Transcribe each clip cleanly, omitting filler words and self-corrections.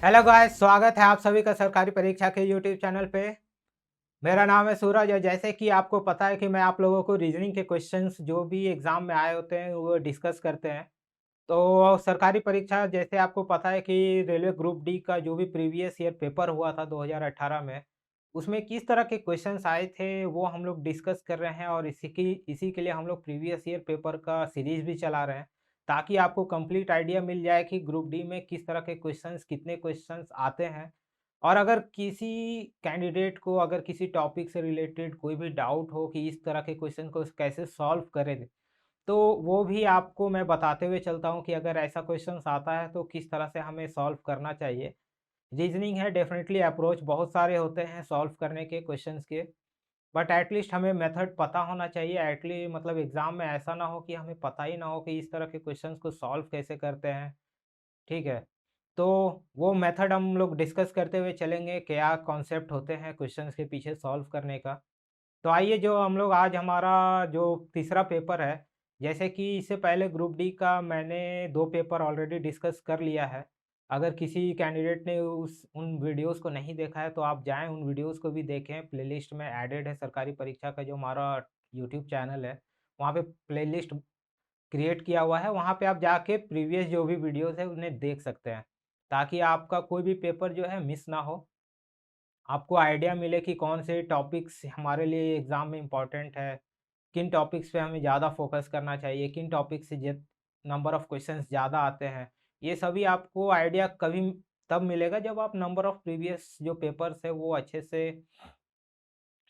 Hello guys, स्वागत है आप सभी का सरकारी परीक्षा के यूट्यूब चैनल पे। मेरा नाम है सूरज और जैसे कि आपको पता है कि मैं आप लोगों को रीजनिंग के क्वेश्चंस जो भी एग्ज़ाम में आए होते हैं वो डिस्कस करते हैं। तो सरकारी परीक्षा जैसे आपको पता है कि रेलवे ग्रुप डी का जो भी प्रीवियस ईयर पेपर हुआ था 2018 में, उसमें किस तरह के क्वेश्चंस आए थे वो हम लोग डिस्कस कर रहे हैं और इसी के लिए हम लोग प्रीवियस ईयर पेपर का सीरीज़ भी चला रहे हैं, ताकि आपको कंप्लीट आइडिया मिल जाए कि ग्रुप डी में किस तरह के क्वेश्चंस कितने क्वेश्चंस आते हैं। और अगर किसी कैंडिडेट को अगर किसी टॉपिक से रिलेटेड कोई भी डाउट हो कि इस तरह के क्वेश्चन को कैसे सॉल्व करें, तो वो भी आपको मैं बताते हुए चलता हूँ कि अगर ऐसा क्वेश्चंस आता है तो किस तरह से हमें सॉल्व करना चाहिए। रीजनिंग है, डेफिनेटली अप्रोच बहुत सारे होते हैं सॉल्व करने के क्वेश्चंस के, बट एटलीस्ट हमें मेथड पता होना चाहिए। मतलब एग्ज़ाम में ऐसा ना हो कि हमें पता ही ना हो कि इस तरह के क्वेश्चंस को सॉल्व कैसे करते हैं, ठीक है? तो वो मेथड हम लोग डिस्कस करते हुए चलेंगे, क्या कॉन्सेप्ट होते हैं क्वेश्चंस के पीछे सॉल्व करने का। तो आइए जो हम लोग आज हमारा जो तीसरा पेपर है, जैसे कि इससे पहले ग्रुप डी का मैंने 2 पेपर ऑलरेडी डिस्कस कर लिया है। अगर किसी कैंडिडेट ने उस उन वीडियोज़ को नहीं देखा है तो आप जाएँ उन वीडियोज़ को भी देखें, प्लेलिस्ट में एडेड है सरकारी परीक्षा का जो हमारा यूट्यूब चैनल है, वहाँ पे प्लेलिस्ट क्रिएट किया हुआ है, वहाँ पे आप जाके प्रीवियस जो भी वीडियोज़ है उन्हें देख सकते हैं, ताकि आपका कोई भी पेपर जो है मिस ना हो। आपको आइडिया मिले कि कौन से टॉपिक्स हमारे लिए एग्ज़ाम में इम्पोर्टेंट है, किन टॉपिक्स पे हमें ज़्यादा फ़ोकस करना चाहिए, किन टॉपिक से ज नंबर ऑफ़ क्वेश्चंस ज़्यादा आते हैं। ये सभी आपको आइडिया कभी तब मिलेगा जब आप नंबर ऑफ़ प्रीवियस जो पेपर्स हैं वो अच्छे से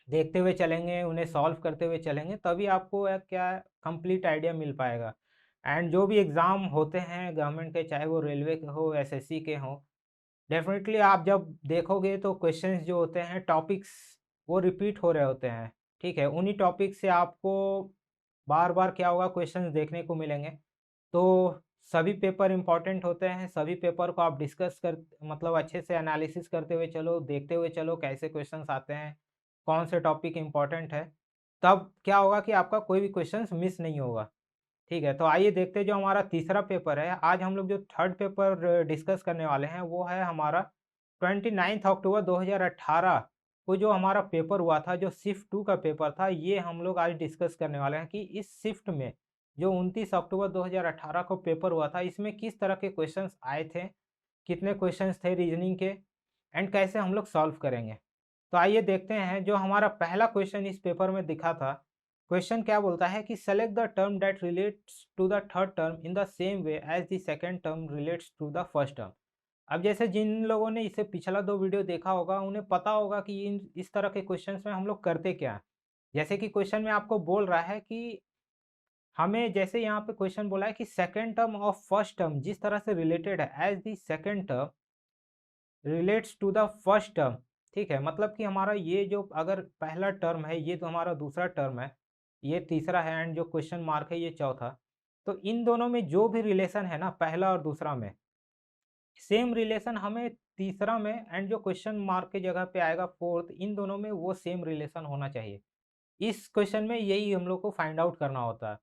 देखते हुए चलेंगे, उन्हें सॉल्व करते हुए चलेंगे, तभी आपको क्या कंप्लीट आइडिया मिल पाएगा। एंड जो भी एग्ज़ाम होते हैं गवर्नमेंट के, चाहे वो रेलवे के हो, एसएससी के हों, डेफ़िनेटली आप जब देखोगे तो क्वेश्चंस जो होते हैं, टॉपिक्स वो रिपीट हो रहे होते हैं, ठीक है? उन्हीं टॉपिक से आपको बार-बार क्या होगा क्वेश्चंस देखने को मिलेंगे। तो सभी पेपर इम्पोर्टेंट होते हैं, सभी पेपर को आप डिस्कस कर मतलब अच्छे से एनालिसिस करते हुए चलो, देखते हुए चलो कैसे क्वेश्चंस आते हैं, कौन से टॉपिक इम्पोर्टेंट है, तब क्या होगा कि आपका कोई भी क्वेश्चंस मिस नहीं होगा। ठीक है, तो आइए देखते हैं जो हमारा तीसरा पेपर है। आज हम लोग जो थर्ड पेपर डिस्कस करने वाले हैं वो है हमारा 29 अक्टूबर 2018 को जो हमारा पेपर हुआ था, जो शिफ्ट 2 का पेपर था, ये हम लोग आज डिस्कस करने वाले हैं कि इस शिफ्ट में जो 29 अक्टूबर 2018 को पेपर हुआ था, इसमें किस तरह के क्वेश्चंस आए थे, कितने क्वेश्चंस थे रीजनिंग के एंड कैसे हम लोग सॉल्व करेंगे। तो आइए देखते हैं जो हमारा पहला क्वेश्चन इस पेपर में दिखा था। क्वेश्चन क्या बोलता है कि select the term that relates to the third term in the same way as the second term relates to the first term. अब जैसे जिन लोगों ने इससे पिछला 2 वीडियो देखा होगा, उन्हें पता होगा कि इन इस तरह के क्वेश्चंस में हम लोग करते क्या हैं। जैसे कि क्वेश्चन में आपको बोल रहा है कि हमें जैसे यहाँ पे क्वेश्चन बोला है कि second term of first term जिस तरह से रिलेटेड है as the second term relates to the first term, ठीक है? मतलब कि हमारा ये जो अगर पहला टर्म है, ये तो हमारा दूसरा टर्म है, ये तीसरा है एंड जो क्वेश्चन मार्क है ये चौथा। तो इन दोनों में जो भी रिलेशन है ना पहला और दूसरा में, सेम रिलेशन हमें तीसरा में एंड जो क्वेश्चन मार्क की जगह पे आएगा फोर्थ, इन दोनों में वो सेम रिलेशन होना चाहिए। इस क्वेश्चन में यही हम लोग को फाइंड आउट करना होता है।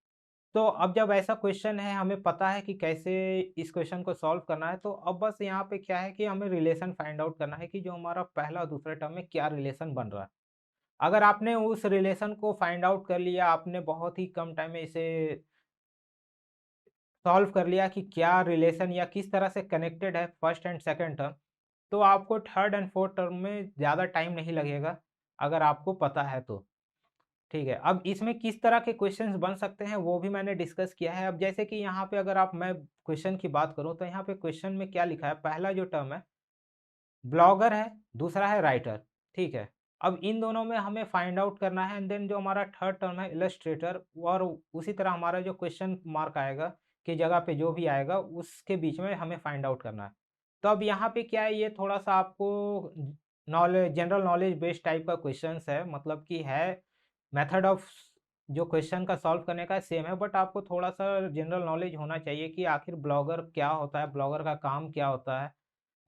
तो अब जब ऐसा क्वेश्चन है, हमें पता है कि कैसे इस क्वेश्चन को सॉल्व करना है, तो अब बस यहाँ पे क्या है कि हमें रिलेशन फाइंड आउट करना है कि जो हमारा पहला और दूसरा टर्म में क्या रिलेशन बन रहा है। अगर आपने उस रिलेशन को फाइंड आउट कर लिया, आपने बहुत ही कम टाइम में इसे सॉल्व कर लिया कि क्या रिलेशन या किस तरह से कनेक्टेड है फर्स्ट एंड सेकंड टर्म, तो आपको थर्ड एंड फोर्थ टर्म में ज़्यादा टाइम नहीं लगेगा, अगर आपको पता है तो। ठीक है, अब इसमें किस तरह के क्वेश्चंस बन सकते हैं वो भी मैंने डिस्कस किया है। अब जैसे कि यहाँ पे अगर आप मैं क्वेश्चन की बात करूँ तो यहाँ पे क्वेश्चन में क्या लिखा है, पहला जो टर्म है ब्लॉगर है, दूसरा है राइटर, ठीक है? अब इन दोनों में हमें फाइंड आउट करना है एंड देन जो हमारा थर्ड टर्म है इलस्ट्रेटर, और उसी तरह हमारा जो क्वेश्चन मार्क आएगा की जगह पे जो भी आएगा उसके बीच में हमें फाइंड आउट करना है। तो अब यहाँ पे क्या है, ये थोड़ा-सा आपको knowledge general knowledge based type का क्वेश्चंस है, मतलब कि है मेथड ऑफ जो क्वेश्चन का सॉल्व करने का सेम है, बट आपको थोड़ा-सा जनरल नॉलेज होना चाहिए कि आखिर ब्लॉगर क्या होता है, ब्लॉगर का काम क्या होता है,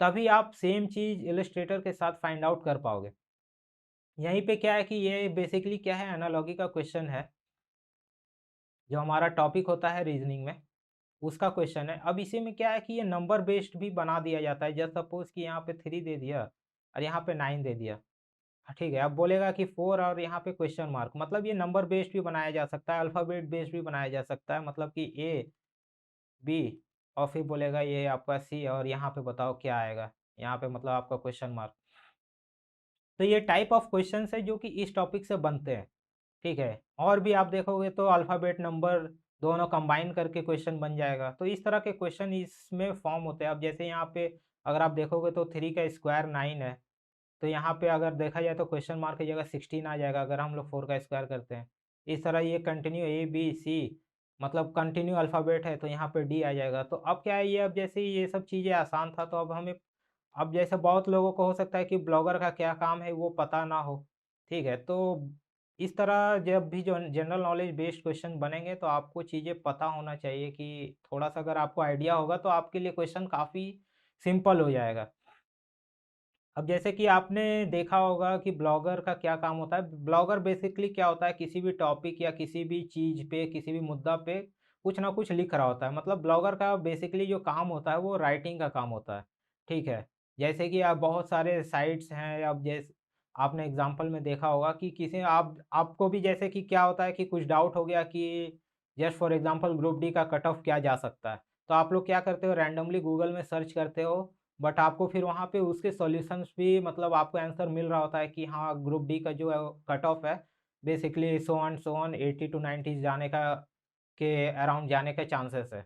तभी आप सेम चीज़ इलस्ट्रेटर के साथ फाइंड आउट कर पाओगे। यहीं पे क्या है कि ये बेसिकली क्या है, एनालॉजी का क्वेश्चन है, जो हमारा टॉपिक होता है रीज़निंग में। उसका क्वेश्चन है। अब इसी में क्या है कि ये नंबर बेस्ड भी बना दिया जाता है। जस्ट सपोज़ कि यहाँ पे 3 दे दिया और यहाँ पे 9 दे दिया। ठीक है, अब बोलेगा कि 4 और यहाँ पे क्वेश्चन मार्क, मतलब ये नंबर बेस्ड भी बनाया जा सकता है, अल्फ़ाबेट बेस्ड भी बनाया जा सकता है, मतलब कि ए, बी और फिर बोलेगा ये आपका सी और यहाँ पे बताओ क्या आएगा? यहाँ पे मतलब आपका क्वेश्चन मार्क। तो ये टाइप ऑफ क्वेश्चंस है जो कि इस टॉपिक से बनते हैं, ठीक है? और भी आप देखोगे तो अल्फ़ाबेट, नंबर दोनों कंबाइन करके क्वेश्चन बन जाएगा। तो इस तरह के क्वेश्चन इसमें फॉर्म होते हैं। अब जैसे यहाँ पे अगर आप देखोगे तो 3 का स्क्वायर 9 है। तो यहाँ पे अगर देखा जाए तो क्वेश्चन मार्क की जगह 16 आ जाएगा अगर हम लोग 4 का स्क्वायर करते हैं। इस तरह ये कंटिन्यू ए, बी, सी मतलब कंटिन्यू अल्फ़ाबेट है तो यहाँ पे डी आ जाएगा। तो अब क्या है ये, अब जैसे ये सब चीज़ें आसान था तो अब हमें, अब जैसे बहुत लोगों को हो सकता है कि ब्लॉगर का क्या काम है वो पता ना हो, ठीक है? तो इस तरह जब भी जो जनरल नॉलेज बेस्ड क्वेश्चन बनेंगे तो आपको चीज़ें पता होना चाहिए कि थोड़ा-सा अगर आपको आइडिया होगा तो आपके लिए क्वेश्चन काफ़ी सिंपल हो जाएगा। अब जैसे कि आपने देखा होगा कि ब्लॉगर का क्या काम होता है। ब्लॉगर बेसिकली क्या होता है, किसी भी टॉपिक या किसी भी चीज़ पे, किसी भी मुद्दा पे कुछ ना कुछ लिख रहा होता है। मतलब ब्लॉगर का बेसिकली जो काम होता है वो राइटिंग का काम होता है, ठीक है? जैसे कि आप बहुत सारे साइट्स हैं, अब जैसे आपने एग्ज़ाम्पल में देखा होगा कि किसी आप आपको भी जैसे कि क्या होता है कि कुछ डाउट हो गया कि just for example group D का कट ऑफ क्या जा सकता है। तो आप लोग क्या करते हो, रैंडमली गूगल में सर्च करते हो, बट आपको फिर वहाँ पे उसके सॉल्यूशंस भी मतलब आपको आंसर मिल रहा होता है कि हाँ, ग्रुप डी का जो है कट ऑफ है बेसिकली सो ऑन 80 टू 90 जाने का, के अराउंड जाने के चांसेस है।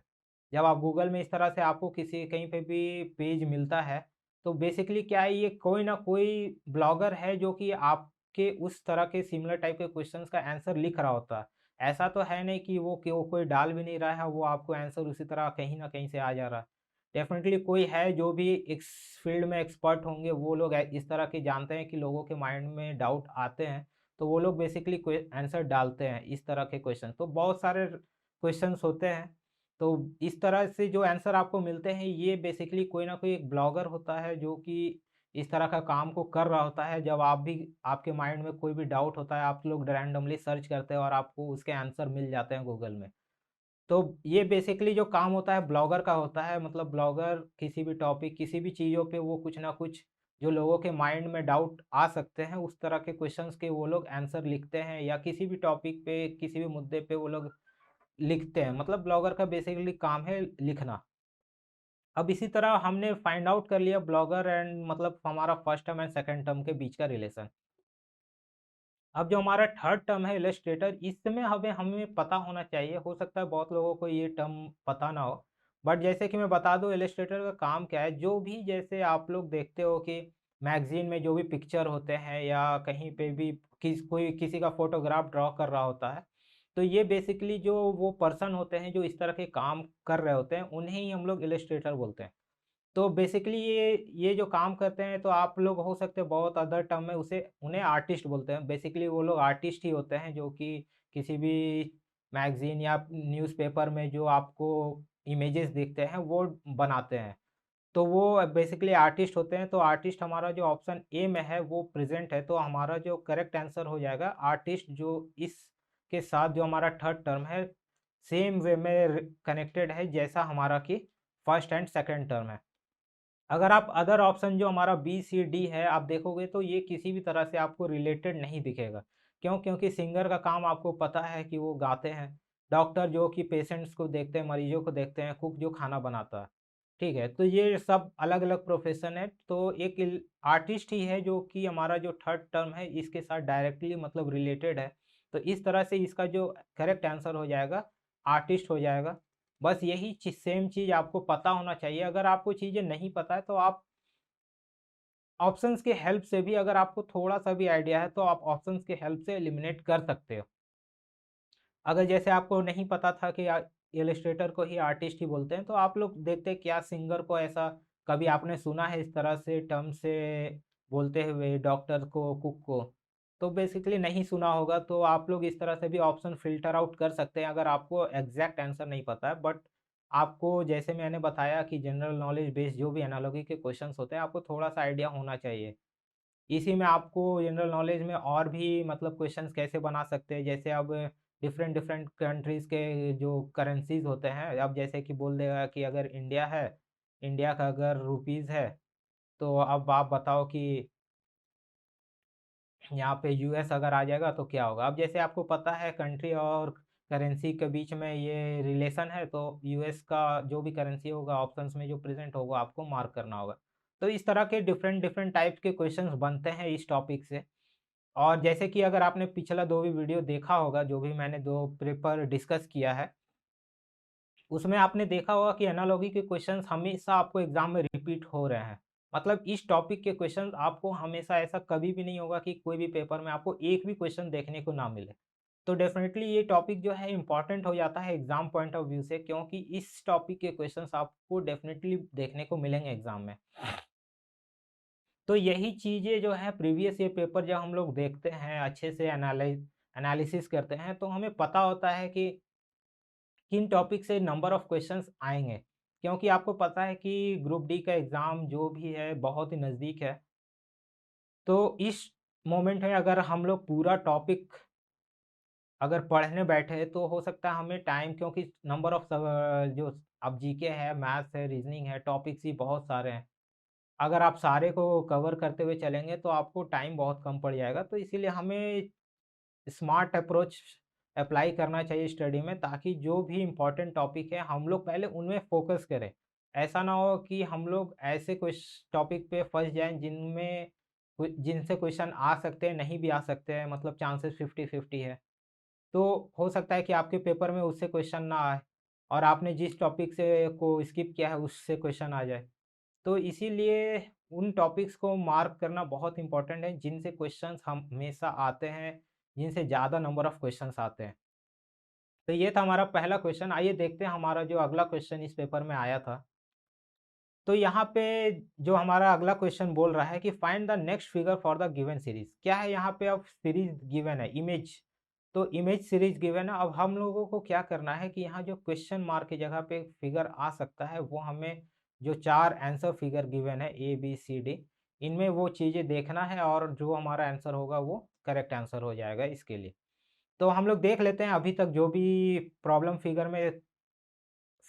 जब आप गूगल में इस तरह से आपको किसी कहीं पे भी पेज मिलता है, तो बेसिकली क्या है, ये कोई ना कोई ब्लॉगर है जो कि आपके उस तरह के सिमिलर टाइप के क्वेश्चंस का आंसर लिख रहा होता है। ऐसा तो है नहीं कि वो कोई डाल भी नहीं रहा है, वो आपको आंसर उसी तरह कहीं न कहीं से आ जा रहा है। डेफ़िनेटली कोई है जो भी इस फ़ील्ड में एक्सपर्ट होंगे, वो लोग इस तरह के जानते हैं कि लोगों के माइंड में डाउट आते हैं, तो वो लोग बेसिकली कोई आंसर डालते हैं इस तरह के क्वेश्चन। तो बहुत सारे क्वेश्चंस होते हैं, तो इस तरह से जो आंसर आपको मिलते हैं, ये बेसिकली कोई ना कोई एक ब्लॉगर होता है जो कि इस तरह का काम को कर रहा होता है। जब आप भी, आपके माइंड में कोई भी डाउट होता है, आप लोग रैंडमली सर्च करते हैं और आपको उसके आंसर मिल जाते हैं गूगल में। तो ये बेसिकली जो काम होता है ब्लॉगर का होता है, मतलब ब्लॉगर किसी भी टॉपिक, किसी भी चीज़ों पे वो कुछ ना कुछ जो लोगों के माइंड में डाउट आ सकते हैं, उस तरह के क्वेश्चंस के वो लोग आंसर लिखते हैं, या किसी भी टॉपिक पे, किसी भी मुद्दे पे वो लोग लिखते हैं। मतलब ब्लॉगर का बेसिकली काम है लिखना। अब इसी तरह हमने फाइंड आउट कर लिया ब्लॉगर एंड मतलब हमारा first term and second term के बीच का रिलेशन। अब जो हमारा थर्ड टर्म है इलस्ट्रेटर, इसमें हमें हमें पता होना चाहिए, हो सकता है बहुत लोगों को ये टर्म पता ना हो, बट जैसे कि मैं बता दूं इलस्ट्रेटर का काम क्या है। जो भी जैसे आप लोग देखते हो कि मैगजीन में जो भी पिक्चर होते हैं या कहीं पे भी कोई किसी का फोटोग्राफ ड्रॉ कर रहा होता है, तो ये बेसिकली जो वो पर्सन होते हैं जो इस तरह के काम कर रहे होते हैं, उन्हें ही हम लोग इलस्ट्रेटर बोलते हैं। तो बेसिकली ये जो काम करते हैं, तो आप लोग हो सकते हैं बहुत अदर टर्म में उसे उन्हें आर्टिस्ट बोलते हैं। बेसिकली वो लोग आर्टिस्ट ही होते हैं जो कि किसी भी मैगज़ीन या न्यूज़पेपर में जो आपको इमेजेस दिखते हैं वो बनाते हैं। तो वो बेसिकली आर्टिस्ट होते हैं। तो आर्टिस्ट हमारा जो ऑप्शन ए में है वो प्रेज़ेंट है, तो हमारा जो करेक्ट आंसर हो जाएगा आर्टिस्ट, जो इसके साथ जो हमारा थर्ड टर्म है सेम वे में कनेक्टेड है जैसा हमारा कि फर्स्ट एंड सेकंड टर्म है। अगर आप अदर ऑप्शन जो हमारा बी, सी, डी है, आप देखोगे तो ये किसी भी तरह से आपको रिलेटेड नहीं दिखेगा। क्यों? क्योंकि सिंगर का काम आपको पता है कि वो गाते हैं। डॉक्टर जो कि पेशेंट्स को देखते हैं, मरीजों को देखते हैं, कुक जो खाना बनाता है। ठीक है? तो ये सब अलग-अलग प्रोफ़ेशन है। तो एक इल आर्टिस्ट ही है जो कि हमारा जो थर्ड टर्म है इसके साथ डायरेक्टली मतलब रिलेटेड है। तो इस तरह से इसका जो करेक्ट आंसर हो जाएगा, आर्टिस्ट हो जाएगा। बस यही सेम चीज़ आपको पता होना चाहिए। अगर आपको चीज़ें नहीं पता है तो आप ऑप्शंस के हेल्प से भी, अगर आपको थोड़ा-सा भी आइडिया है तो आप ऑप्शंस के हेल्प से एलिमिनेट कर सकते हो। अगर जैसे आपको नहीं पता था कि इलस्ट्रेटर को ही आर्टिस्ट ही बोलते हैं, तो आप लोग देखते हैं क्या सिंगर को ऐसा कभी आपने सुना है इस तरह से टर्म से बोलते हुए, डॉक्टर को, कुक को? तो बेसिकली नहीं सुना होगा, तो आप लोग इस तरह से भी ऑप्शन फ़िल्टर आउट कर सकते हैं अगर आपको एग्ज़ैक्ट आंसर नहीं पता है। बट आपको जैसे मैंने बताया कि जनरल नॉलेज बेस्ड जो भी एनालॉजी के क्वेश्चंस होते हैं, आपको थोड़ा-सा आइडिया होना चाहिए। इसी में आपको जनरल नॉलेज में और भी मतलब क्वेश्चंस कैसे बना सकते हैं, जैसे अब डिफरेंट डिफरेंट कंट्रीज़ के जो करेंसीज़ होते हैं, अब जैसे कि बोल देगा कि अगर इंडिया है, इंडिया का अगर रुपीज़ है, तो अब आप बताओ कि यहाँ पे यूएस अगर आ जाएगा तो क्या होगा? अब जैसे आपको पता है कंट्री और करेंसी के बीच में ये रिलेशन है, तो यूएस का जो भी करेंसी होगा ऑप्शंस में जो प्रेज़ेंट होगा आपको मार्क करना होगा। तो इस तरह के डिफरेंट डिफरेंट टाइप्स के क्वेश्चंस बनते हैं इस टॉपिक से। और जैसे कि अगर आपने पिछला 2 भी वीडियो देखा होगा, जो भी मैंने 2 पेपर डिस्कस किया है, उसमें आपने देखा होगा कि एनालॉजी के क्वेश्चंस हमेशा आपको एग्ज़ाम में रिपीट हो रहे हैं। मतलब इस टॉपिक के क्वेश्चंस आपको हमेशा ऐसा कभी भी नहीं होगा कि कोई भी पेपर में आपको एक भी क्वेश्चन देखने को ना मिले। तो डेफ़िनेटली ये टॉपिक जो है इम्पोर्टेंट हो जाता है एग्ज़ाम पॉइंट ऑफ व्यू से, क्योंकि इस टॉपिक के क्वेश्चंस आपको डेफ़िनेटली देखने को मिलेंगे एग्ज़ाम में। तो यही चीज़ें जो है प्रीवियस ईयर पेपर जब हम लोग देखते हैं, अच्छे से एनालिसिस करते हैं, तो हमें पता होता है कि किन टॉपिक से नंबर ऑफ क्वेश्चंस आएँगे। क्योंकि आपको पता है कि ग्रुप डी का एग्ज़ाम जो भी है बहुत ही नज़दीक है। तो इस मोमेंट में अगर हम लोग पूरा टॉपिक अगर पढ़ने बैठे तो हो सकता है हमें टाइम, क्योंकि नंबर ऑफ जो अब जीके है, मैथ्स है, रीज़निंग है, टॉपिक्स ही बहुत सारे हैं। अगर आप सारे को कवर करते हुए चलेंगे तो आपको टाइम बहुत कम पड़ जाएगा। तो इसीलिए हमें स्मार्ट अप्रोच अप्लाई करना चाहिए स्टडी में, ताकि जो भी इम्पोर्टेंट टॉपिक है हम लोग पहले उनमें फोकस करें। ऐसा ना हो कि हम लोग ऐसे कुछ टॉपिक पे फँस जाएँ जिनमें जिनसे क्वेश्चन आ सकते हैं, नहीं भी आ सकते हैं, मतलब चांसेस 50-50 है। तो हो सकता है कि आपके पेपर में उससे क्वेश्चन ना आए और आपने जिस टॉपिक से को स्किप किया है उससे क्वेश्चन आ जाए। तो इसीलिए उन टॉपिक्स को मार्क करना बहुत इम्पोर्टेंट है जिनसे क्वेश्चंस हमेशा आते हैं, जिनसे ज़्यादा नंबर ऑफ क्वेश्चंस आते हैं। तो ये था हमारा पहला क्वेश्चन। आइए देखते हैं हमारा जो अगला क्वेश्चन इस पेपर में आया था। तो यहाँ पे जो हमारा अगला क्वेश्चन बोल रहा है कि find the next figure for the given series. क्या है यहाँ पे, अब सीरीज गिवन है, इमेज। तो इमेज सीरीज गिवन है। अब हम लोगों को क्या करना है कि यहाँ जो क्वेश्चन मार्क की जगह पे फिगर आ सकता है, वो हमें जो 4 आंसर फिगर गिवन है ए बी सी डी, इनमें वो चीज़ें देखना है और जो हमारा आंसर होगा वो करेक्ट आंसर हो जाएगा इसके लिए। तो हम लोग देख लेते हैं अभी तक जो भी प्रॉब्लम फिगर में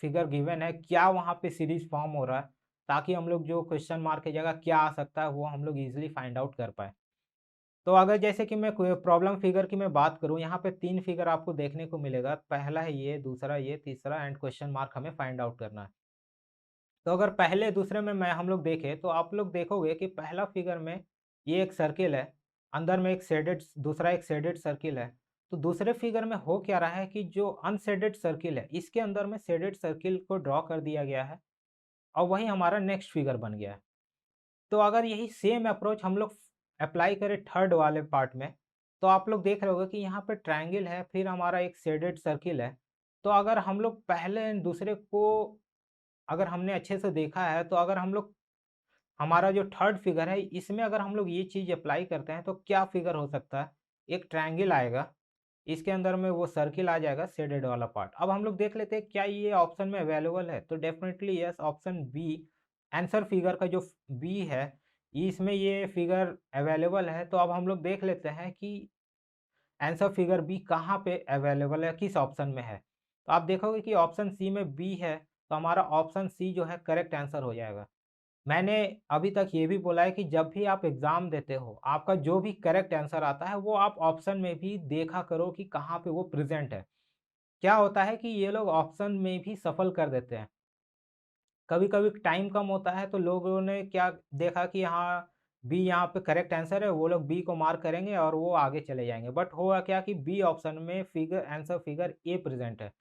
फिगर गिवन है, क्या वहाँ पे सीरीज़ फॉर्म हो रहा है, ताकि हम लोग जो क्वेश्चन मार्क की जगह क्या आ सकता है, वो हम लोग ईज़िली फाइंड आउट कर पाएँ। तो अगर जैसे कि मैं कोई प्रॉब्लम फिगर की मैं बात करूँ, यहाँ पे 3 फिगर आपको देखने को मिलेगा। पहला है ये, दूसरा ये, तीसरा एंड क्वेश्चन मार्क हमें फाइंड आउट करना है। तो अगर पहले दूसरे में मैं हम लोग देखें, तो आप लोग देखोगे कि पहला फिगर में ये एक सर्किल है, अंदर में एक शेडेड दूसरा एक शेडेड सर्किल है। तो दूसरे फिगर में हो क्या रहा है कि जो अनशेडेड सर्किल है, इसके अंदर में शेडेड सर्किल को ड्रॉ कर दिया गया है और वही हमारा नेक्स्ट फिगर बन गया है। तो अगर यही सेम अप्रोच हम लोग अप्लाई करें थर्ड वाले पार्ट में, तो आप लोग देख रहे होगे कि यहाँ पे ट्रायंगल है, फिर हमारा एक शेडेड सर्किल है। तो अगर हम लोग पहले एंड दूसरे को अगर हमने अच्छे से देखा है, तो अगर हम लोग हमारा जो थर्ड फिगर है, इसमें अगर हम लोग ये चीज़ अप्लाई करते हैं, तो क्या फिगर हो सकता है? एक ट्रायंगल आएगा, इसके अंदर में वो सर्किल आ जाएगा शेडेड वाला पार्ट। अब हम लोग देख लेते हैं क्या ये ऑप्शन में अवेलेबल है? तो definitely yes, option B answer figure का जो बी है, इसमें ये फिगर अवेलेबल है। तो अब हम लोग देख लेते हैं कि आंसर फिगर बी कहाँ पे अवेलेबल है, किस ऑप्शन में है। तो आप देखोगे कि ऑप्शन सी में बी है, तो हमारा ऑप्शन सी जो है करेक्ट आंसर हो जाएगा। मैंने अभी तक ये भी बोला है कि जब भी आप एग्ज़ाम देते हो, आपका जो भी करेक्ट आंसर आता है, वो आप ऑप्शन में भी देखा करो कि कहाँ पे वो प्रेज़ेंट है। क्या होता है कि ये लोग ऑप्शन में भी सफल कर देते हैं। कभी-कभी टाइम कम होता है, तो लोगों ने क्या देखा कि हाँ, बी यहाँ पे करेक्ट आंसर है, वो लोग बी को मार्क करेंगे और वो आगे चले जाएँगे। बट हुआ क्या कि बी ऑप्शन में figure answer figure A present है,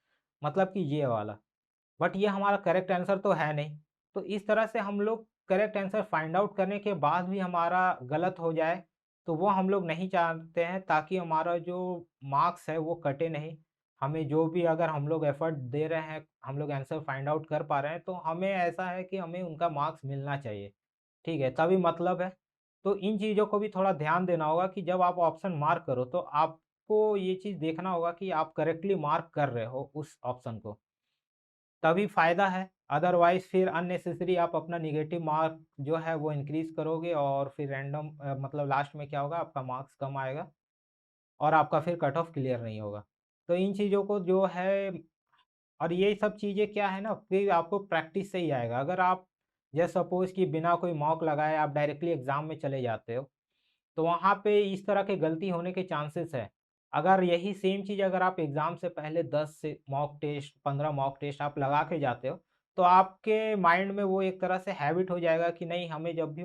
मतलब कि ये वाला। बट ये हमारा करेक्ट आंसर तो है नहीं। तो इस तरह से हम लोग करेक्ट आंसर फाइंड आउट करने के बाद भी हमारा गलत हो जाए, तो वो हम लोग नहीं चाहते हैं, ताकि हमारा जो मार्क्स है वो कटे नहीं। हमें जो भी अगर हम लोग एफर्ट दे रहे हैं, हम लोग आंसर फाइंड आउट कर पा रहे हैं, तो हमें ऐसा है कि हमें उनका मार्क्स मिलना चाहिए। ठीक है, तभी मतलब है। तो इन चीज़ों को भी थोड़ा ध्यान देना होगा कि जब आप ऑप्शन मार्क करो, तो आपको ये चीज़ देखना होगा कि आप करेक्टली मार्क कर रहे हो उस ऑप्शन को। तभी फ़ायदा है, अदरवाइज़ फिर अननेसेसरी आप अपना नेगेटिव मार्क जो है वो इंक्रीज़ करोगे और फिर रैंडम मतलब लास्ट में क्या होगा, आपका मार्क्स कम आएगा और आपका फिर कट ऑफ क्लियर नहीं होगा। तो इन चीज़ों को जो है, और ये सब चीज़ें क्या है ना, फिर आपको प्रैक्टिस से ही आएगा। अगर आप जस्ट सपोज़ कि बिना कोई मॉक लगाए आप डायरेक्टली एग्ज़ाम में चले जाते हो, तो वहाँ पे इस तरह की गलती होने के चांसेस है। अगर यही सेम चीज़ अगर आप एग्ज़ाम से पहले 10 से मॉक टेस्ट, 15 मॉक टेस्ट आप लगा के जाते हो, तो आपके माइंड में वो एक तरह से हैबिट हो जाएगा कि नहीं, हमें जब भी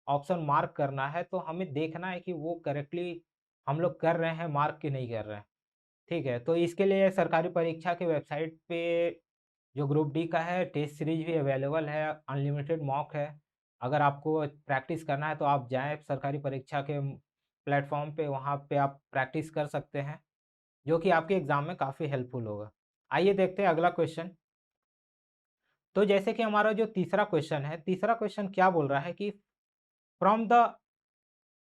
ऑप्शन मार्क करना है, तो हमें देखना है कि वो करेक्टली हम लोग कर रहे हैं मार्क कि नहीं कर रहे हैं। ठीक है? तो इसके लिए सरकारी परीक्षा की वेबसाइट पे जो ग्रुप डी का है टेस्ट सीरीज़ भी अवेलेबल है, अनलिमिटेड मॉक है। अगर आपको प्रैक्टिस करना है तो आप जाएँ सरकारी परीक्षा के प्लेटफ़ॉर्म पे, वहाँ पे आप प्रैक्टिस कर सकते हैं, जो कि आपके एग्ज़ाम में काफ़ी हेल्पफुल होगा। आइए देखते हैं अगला क्वेश्चन। तो जैसे कि हमारा जो तीसरा क्वेश्चन है, तीसरा क्वेश्चन क्या बोल रहा है कि from the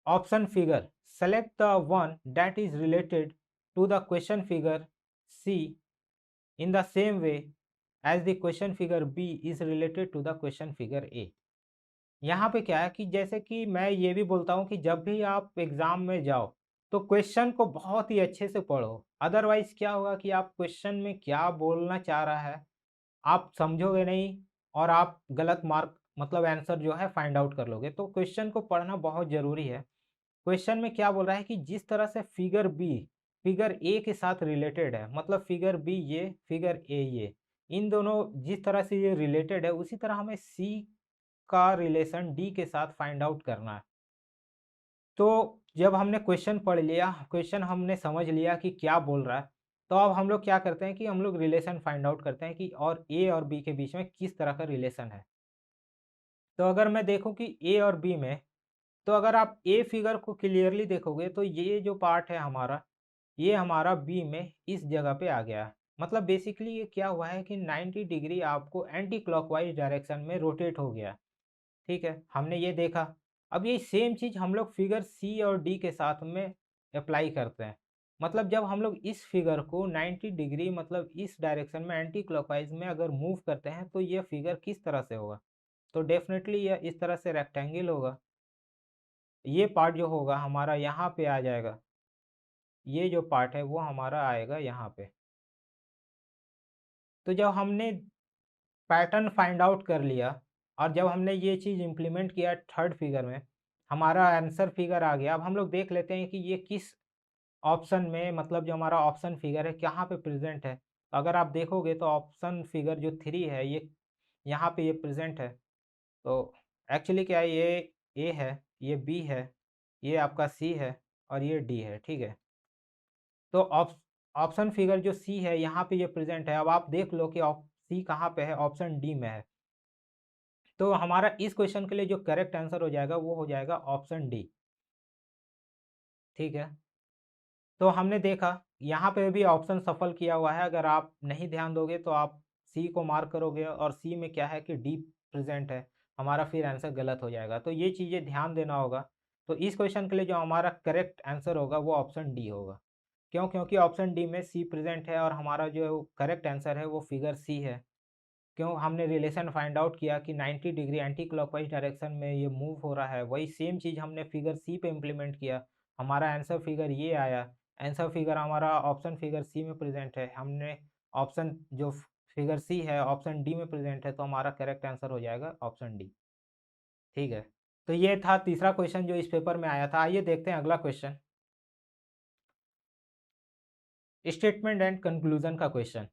option figure select the one that is related to the question figure C in the same way as the question figure B is related to the question figure A। यहाँ पे क्या है कि जैसे कि मैं ये भी बोलता हूँ कि जब भी आप एग्ज़ाम में जाओ, तो क्वेश्चन को बहुत ही अच्छे से पढ़ो। अदरवाइज़ क्या होगा कि आप क्वेश्चन में क्या बोलना चाह रहा है, आप समझोगे नहीं और आप गलत मार्क मतलब आंसर जो है फाइंड आउट कर लोगे। तो क्वेश्चन को पढ़ना बहुत ज़रूरी है। क्वेश्चन में क्या बोल रहा है कि जिस तरह से फिगर बी फिगर ए के साथ रिलेटेड है, मतलब फिगर बी ये, फिगर ए ये, इन दोनों जिस तरह से ये रिलेटेड है, उसी तरह हमें सी का रिलेशन डी के साथ फाइंड आउट करना है। तो जब हमने क्वेश्चन पढ़ लिया, क्वेश्चन हमने समझ लिया कि क्या बोल रहा है, तो अब हम लोग क्या करते हैं कि हम लोग रिलेशन फाइंड आउट करते हैं कि और ए और बी के बीच में किस तरह का रिलेशन है। तो अगर मैं देखूं कि ए और बी में, तो अगर आप ए फिगर को क्लियरली देखोगे तो ये जो पार्ट है हमारा, ये हमारा बी में इस जगह पे आ गया है। मतलब बेसिकली ये क्या हुआ है कि 90 डिग्री आपको एंटी क्लॉकवाइज डायरेक्शन में रोटेट हो गया। ठीक है, हमने ये देखा। अब ये सेम चीज़ हम लोग फिगर सी और डी के साथ में अप्लाई करते हैं। मतलब जब हम लोग इस फिगर को 90 डिग्री मतलब इस डायरेक्शन में एंटी क्लॉकवाइज में अगर मूव करते हैं, तो ये फिगर किस तरह से होगा? तो डेफिनेटली यह इस तरह से रेक्टेंगल होगा। ये पार्ट जो होगा हमारा यहाँ पे आ जाएगा। ये जो पार्ट है वो हमारा आएगा यहाँ पे। तो जब हमने पैटर्न फाइंड आउट कर लिया और जब हमने ये चीज़ इम्प्लीमेंट किया थर्ड फिगर में, हमारा आंसर फिगर आ गया। अब हम लोग देख लेते हैं कि ये किस ऑप्शन में, मतलब जो हमारा ऑप्शन फिगर है कहाँ पे प्रेजेंट है। अगर आप देखोगे तो ऑप्शन फिगर जो 3 है ये यहाँ पे ये प्रेजेंट है। तो एक्चुअली क्या है, ये ए है, ये बी है, ये आपका सी है और ये डी है। ठीक है, तो ऑप्शन फिगर जो सी है यहाँ पे ये प्रेजेंट है। अब आप देख लो कि सी कहाँ पे है, ऑप्शन डी में है। तो हमारा इस क्वेश्चन के लिए जो करेक्ट आंसर हो जाएगा वो हो जाएगा ऑप्शन डी। ठीक है, तो हमने देखा यहाँ पे भी ऑप्शन सफल किया हुआ है। अगर आप नहीं ध्यान दोगे तो आप सी को मार्क करोगे और सी में क्या है कि डी प्रेजेंट है, हमारा फिर आंसर गलत हो जाएगा। तो ये चीज़ें ध्यान देना होगा। तो इस क्वेश्चन के लिए जो हमारा करेक्ट आंसर होगा वो ऑप्शन डी होगा। क्यों? क्योंकि ऑप्शन डी में सी प्रेजेंट है और हमारा जो करेक्ट आंसर है वो फिगर सी है। क्यों? हमने रिलेशन फाइंड आउट किया कि 90 डिग्री एंटी क्लॉकवाइज डायरेक्शन में ये मूव हो रहा है। वही सेम चीज़ हमने फिगर सी पे इम्प्लीमेंट किया, हमारा आंसर फिगर ये आया। आंसर फिगर हमारा ऑप्शन फिगर सी में प्रेजेंट है, हमने ऑप्शन जो फिगर सी है ऑप्शन डी में प्रेजेंट है, तो हमारा करेक्ट आंसर हो जाएगा ऑप्शन डी। ठीक है, तो ये था तीसरा क्वेश्चन जो इस पेपर में आया था। आइए देखते हैं अगला क्वेश्चन, स्टेटमेंट एंड कंक्लूजन का question.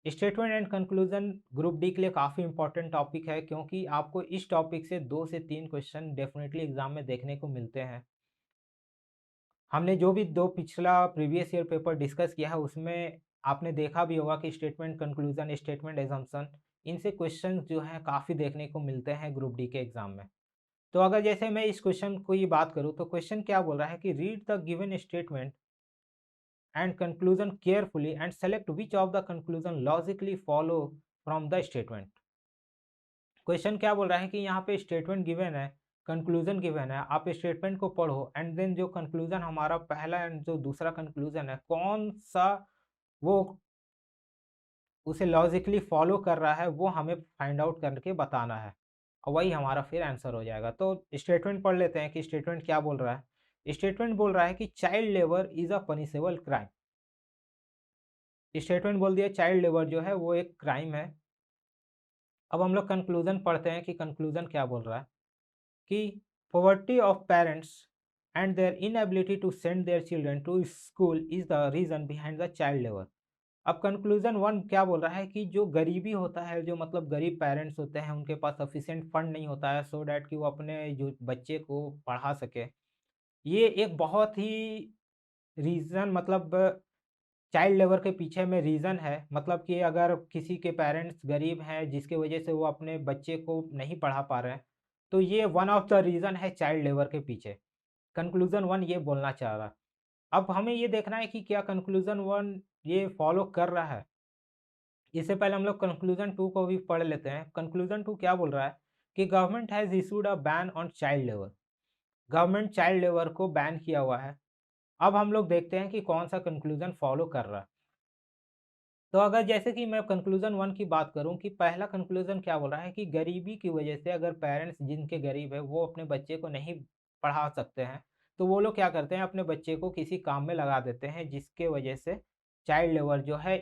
Statement and conclusion group D के लिए काफ़ी इंपॉर्टेंट टॉपिक है, क्योंकि आपको इस टॉपिक से 2 से 3 क्वेश्चन डेफिनेटली एग्जाम में देखने को मिलते हैं। हमने जो भी 2 पिछला प्रीवियस ईयर पेपर डिस्कस किया है उसमें आपने देखा भी होगा कि स्टेटमेंट कंक्लूजन, स्टेटमेंट असम्पशन, इनसे क्वेश्चन जो हैं काफ़ी देखने को मिलते हैं ग्रुप डी के एग्जाम में। तो अगर जैसे मैं इस क्वेश्चन को ही बात करूँ, तो क्वेश्चन क्या बोल रहा है कि read the given statement and conclusion carefully and select which of the conclusion logically follow from the statement। Question क्या बोल रहा है कि यहाँ पे स्टेटमेंट गिवन है, कंक्लूजन गिवन है, आप स्टेटमेंट को पढ़ो एंड देन जो कंक्लूजन हमारा पहला एंड जो दूसरा कंक्लूजन है कौन सा वो उसे लॉजिकली फॉलो कर रहा है, वो हमें फाइंड आउट करके बताना है और वही हमारा फिर आंसर हो जाएगा। तो स्टेटमेंट पढ़ लेते हैं कि स्टेटमेंट क्या बोल रहा है। स्टेटमेंट बोल रहा है कि child labour is a punishable crime. Statement बोल दिया चाइल्ड लेबर जो है वो एक क्राइम है। अब हम लोग कंक्लूज़न पढ़ते हैं कि कंक्लूज़न क्या बोल रहा है कि poverty of parents and their inability to send their children to school is the reason behind the child labour. अब कंक्लूज़न 1 क्या बोल रहा है कि जो गरीबी होता है, जो मतलब गरीब पेरेंट्स होते हैं, उनके पास सफिशिएंट फंड नहीं होता है सो दैट कि वो अपने जो बच्चे को पढ़ा सके। ये एक बहुत ही रीज़न मतलब चाइल्ड लेबर के पीछे में रीज़न है, मतलब कि अगर किसी के पेरेंट्स गरीब हैं जिसकी वजह से वो अपने बच्चे को नहीं पढ़ा पा रहे हैं, तो ये वन ऑफ द रीज़न है चाइल्ड लेबर के पीछे। कंक्लूज़न 1 ये बोलना चाह रहा है। अब हमें ये देखना है कि क्या कंक्लूज़न 1 ये फ़ॉलो कर रहा है। इससे पहले हम लोग कंक्लूज़न 2 को भी पढ़ लेते हैं। कंक्लूज़न 2 क्या बोल रहा है कि government has issued a ban on child labour. Government child labour को बैन किया हुआ है। अब हम लोग देखते हैं कि कौन-सा कंक्लूज़न फ़ॉलो कर रहा है। तो अगर जैसे कि मैं कंक्लूज़न 1 की बात करूँ कि पहला कंक्लूज़न क्या बोल रहा है कि गरीबी की वजह से अगर पेरेंट्स जिनके गरीब है वो अपने बच्चे को नहीं पढ़ा सकते हैं, तो वो लोग क्या करते हैं अपने बच्चे को किसी काम में लगा देते हैं जिसके वजह से चाइल्ड लेबर जो है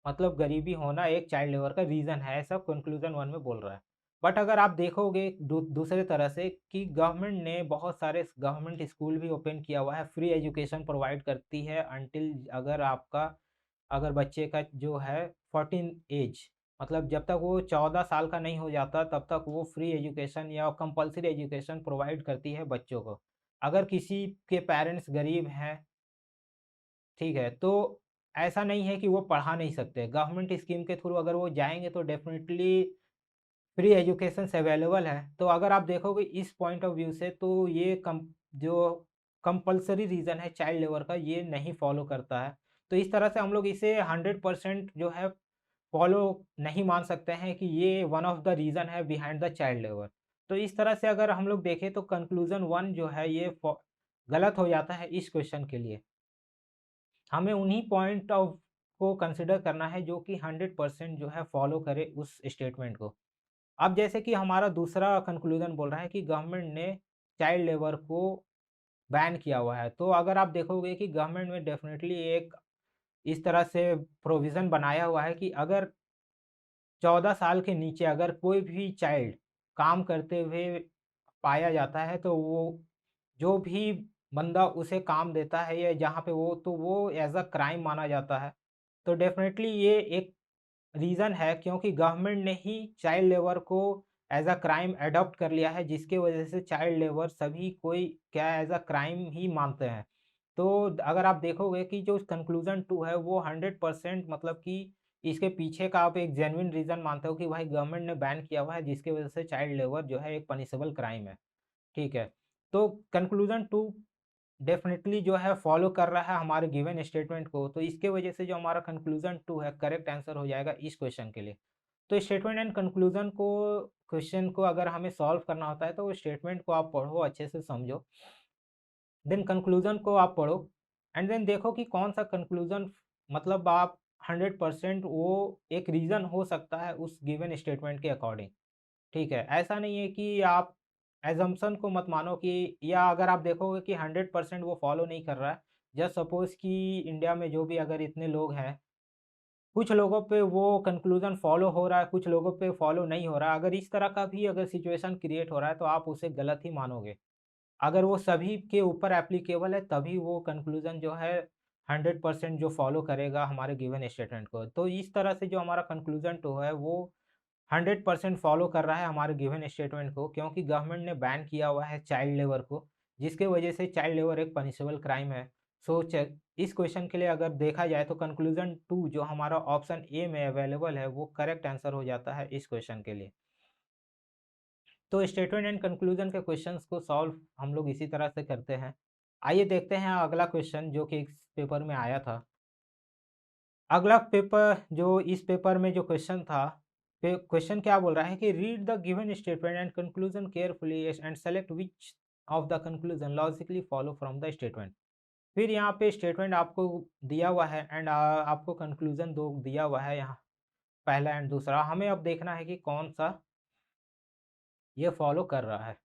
मतलब गरीबी होना एक चाइल्ड लेबर का रीज़न है, ऐसा कंक्लूज़न 1 में बोल रहा है। बट अगर आप देखोगे दूसरे तरह से कि गवर्नमेंट ने बहुत सारे गवर्नमेंट स्कूल भी ओपन किया हुआ है, फ्री एजुकेशन प्रोवाइड करती है अंटिल अगर आपका अगर बच्चे का जो है 14 ऐज मतलब जब तक वो 14 साल का नहीं हो जाता तब तक वो फ्री एजुकेशन या कंपल्सरी एजुकेशन प्रोवाइड करती है बच्चों को। अगर किसी के पेरेंट्स गरीब हैं ठीक है, तो ऐसा नहीं है कि वो पढ़ा नहीं सकते। गवर्नमेंट स्कीम के थ्रू अगर वो जाएँगे तो डेफ़िनिटली फ्री एजुकेशंस अवेलेबल है। तो अगर आप देखोगे इस पॉइंट ऑफ व्यू से तो ये कम जो कंपल्सरी रीज़न है चाइल्ड लेबर का ये नहीं फ़ॉलो करता है। तो इस तरह से हम लोग इसे 100% जो है फ़ॉलो नहीं मान सकते हैं कि ये वन ऑफ द रीज़न है बिहाइंड द चाइल्ड लेबर। तो इस तरह से अगर हम लोग देखें तो कंक्लूज़न 1 जो है ये गलत हो जाता है इस क्वेश्चन के लिए। हमें उन्हीं पॉइंट ऑफ को कंसिडर करना है जो कि 100% जो है फॉलो करे उस स्टेटमेंट को। अब जैसे कि हमारा दूसरा कंक्लूजन बोल रहा है कि गवर्नमेंट ने चाइल्ड लेबर को बैन किया हुआ है। तो अगर आप देखोगे कि गवर्नमेंट में डेफ़िनेटली एक इस तरह से प्रोविज़न बनाया हुआ है कि अगर 14 साल के नीचे अगर कोई भी चाइल्ड काम करते हुए पाया जाता है तो वो जो भी बंदा उसे काम देता है या जहाँ पे वो एज़ अ क्राइम माना जाता है। तो डेफ़िनेटली ये एक रीज़न है क्योंकि गवर्नमेंट ने ही चाइल्ड लेबर को एज़ अ क्राइम एडॉप्ट कर लिया है जिसकी वज़ह से चाइल्ड लेबर सभी कोई क्या एज़ अ क्राइम ही मानते हैं। तो अगर आप देखोगे कि जो कंक्लूज़न 2 है वो 100% मतलब कि इसके पीछे का आप एक जेन्युइन रीज़न मानते हो कि भाई गवर्नमेंट ने बैन किया हुआ है जिसकी वज़ह से चाइल्ड लेबर जो है एक पनिशेबल क्राइम है। ठीक है। तो कंक्लूज़न 2 डेफ़िनिटली जो है फ़ॉलो कर रहा है हमारे गिवन स्टेटमेंट को, तो इसके वजह से जो हमारा कंक्लूज़न 2 है करेक्ट आंसर हो जाएगा इस क्वेश्चन के लिए। तो स्टेटमेंट एंड कंक्लूज़न को क्वेश्चन को अगर हमें सॉल्व करना होता है तो वो स्टेटमेंट को आप पढ़ो, अच्छे से समझो, देन कंक्लूज़न को आप पढ़ो एंड देन देखो कि कौन-सा कंक्लूज़न मतलब आप 100% वो एक रीज़न हो सकता है उस गिवन स्टेटमेंट के अकॉर्डिंग। ठीक है, ऐसा नहीं है कि आप असम्पशन को मत मानो कि या अगर आप देखोगे कि 100% वो फ़ॉलो नहीं कर रहा है, जस्ट सपोज़ कि इंडिया में जो भी अगर इतने लोग हैं, कुछ लोगों पे वो कंक्लूज़न फ़ॉलो हो रहा है, कुछ लोगों पे फ़ॉलो नहीं हो रहा है। अगर इस तरह का भी अगर सिचुएशन क्रिएट हो रहा है, तो आप उसे गलत ही मानोगे। अगर वो सभी के ऊपर एप्लीकेबल है, तभी वो कंक्लूज़न जो है 100% जो फ़ॉलो करेगा हमारे गिवन स्टेटमेंट को। तो इस तरह से जो हमारा कंक्लूज़न 2 है, वो 100% फ़ॉलो कर रहा है हमारे गिवन स्टेटमेंट को क्योंकि गवर्नमेंट ने बैन किया हुआ है चाइल्ड लेबर को, जिसके वजह से चाइल्ड लेबर एक पनिशेबल क्राइम है। सो च इस क्वेश्चन के लिए अगर देखा जाए तो कंक्लूज़न 2 जो हमारा ऑप्शन ए में अवेलेबल है, वो करेक्ट आंसर हो जाता है इस क्वेश्चन के लिए। तो स्टेटमेंट एंड कंक्लूज़न के क्वेश्चंस को सॉल्व हम लोग इसी तरह से करते हैं। आइए देखते हैं अगला क्वेश्चन जो कि इस पेपर में आया था। अगला पेपर जो इस पेपर में जो क्वेश्चन था, क्वेश्चन क्या बोल रहा है कि read the given statement and conclusion carefully and select which of the conclusion logically follow from the statement. फिर यहाँ पे स्टेटमेंट आपको दिया हुआ है एंड आपको कंक्लूजन दो दिया हुआ है यहाँ पहला एंड दूसरा। हमें अब देखना है कि कौन सा ये फॉलो कर रहा है।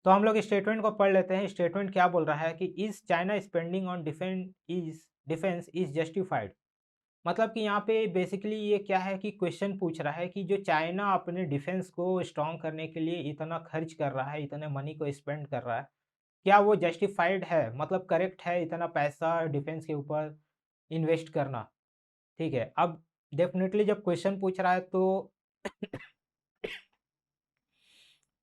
तो हम लोग स्टेटमेंट को पढ़ लेते हैं। स्टेटमेंट क्या बोल रहा है कि is China spending on defence is justified. मतलब कि यहाँ पे बेसिकली ये क्या है कि क्वेश्चन पूछ रहा है कि जो चाइना अपने डिफेंस को स्ट्रॉन्ग करने के लिए इतना खर्च कर रहा है, इतने मनी को स्पेंड कर रहा है, क्या वो जस्टिफाइड है, मतलब करेक्ट है इतना पैसा डिफेंस के ऊपर इन्वेस्ट करना। ठीक है, अब डेफिनेटली जब क्वेश्चन पूछ रहा है तो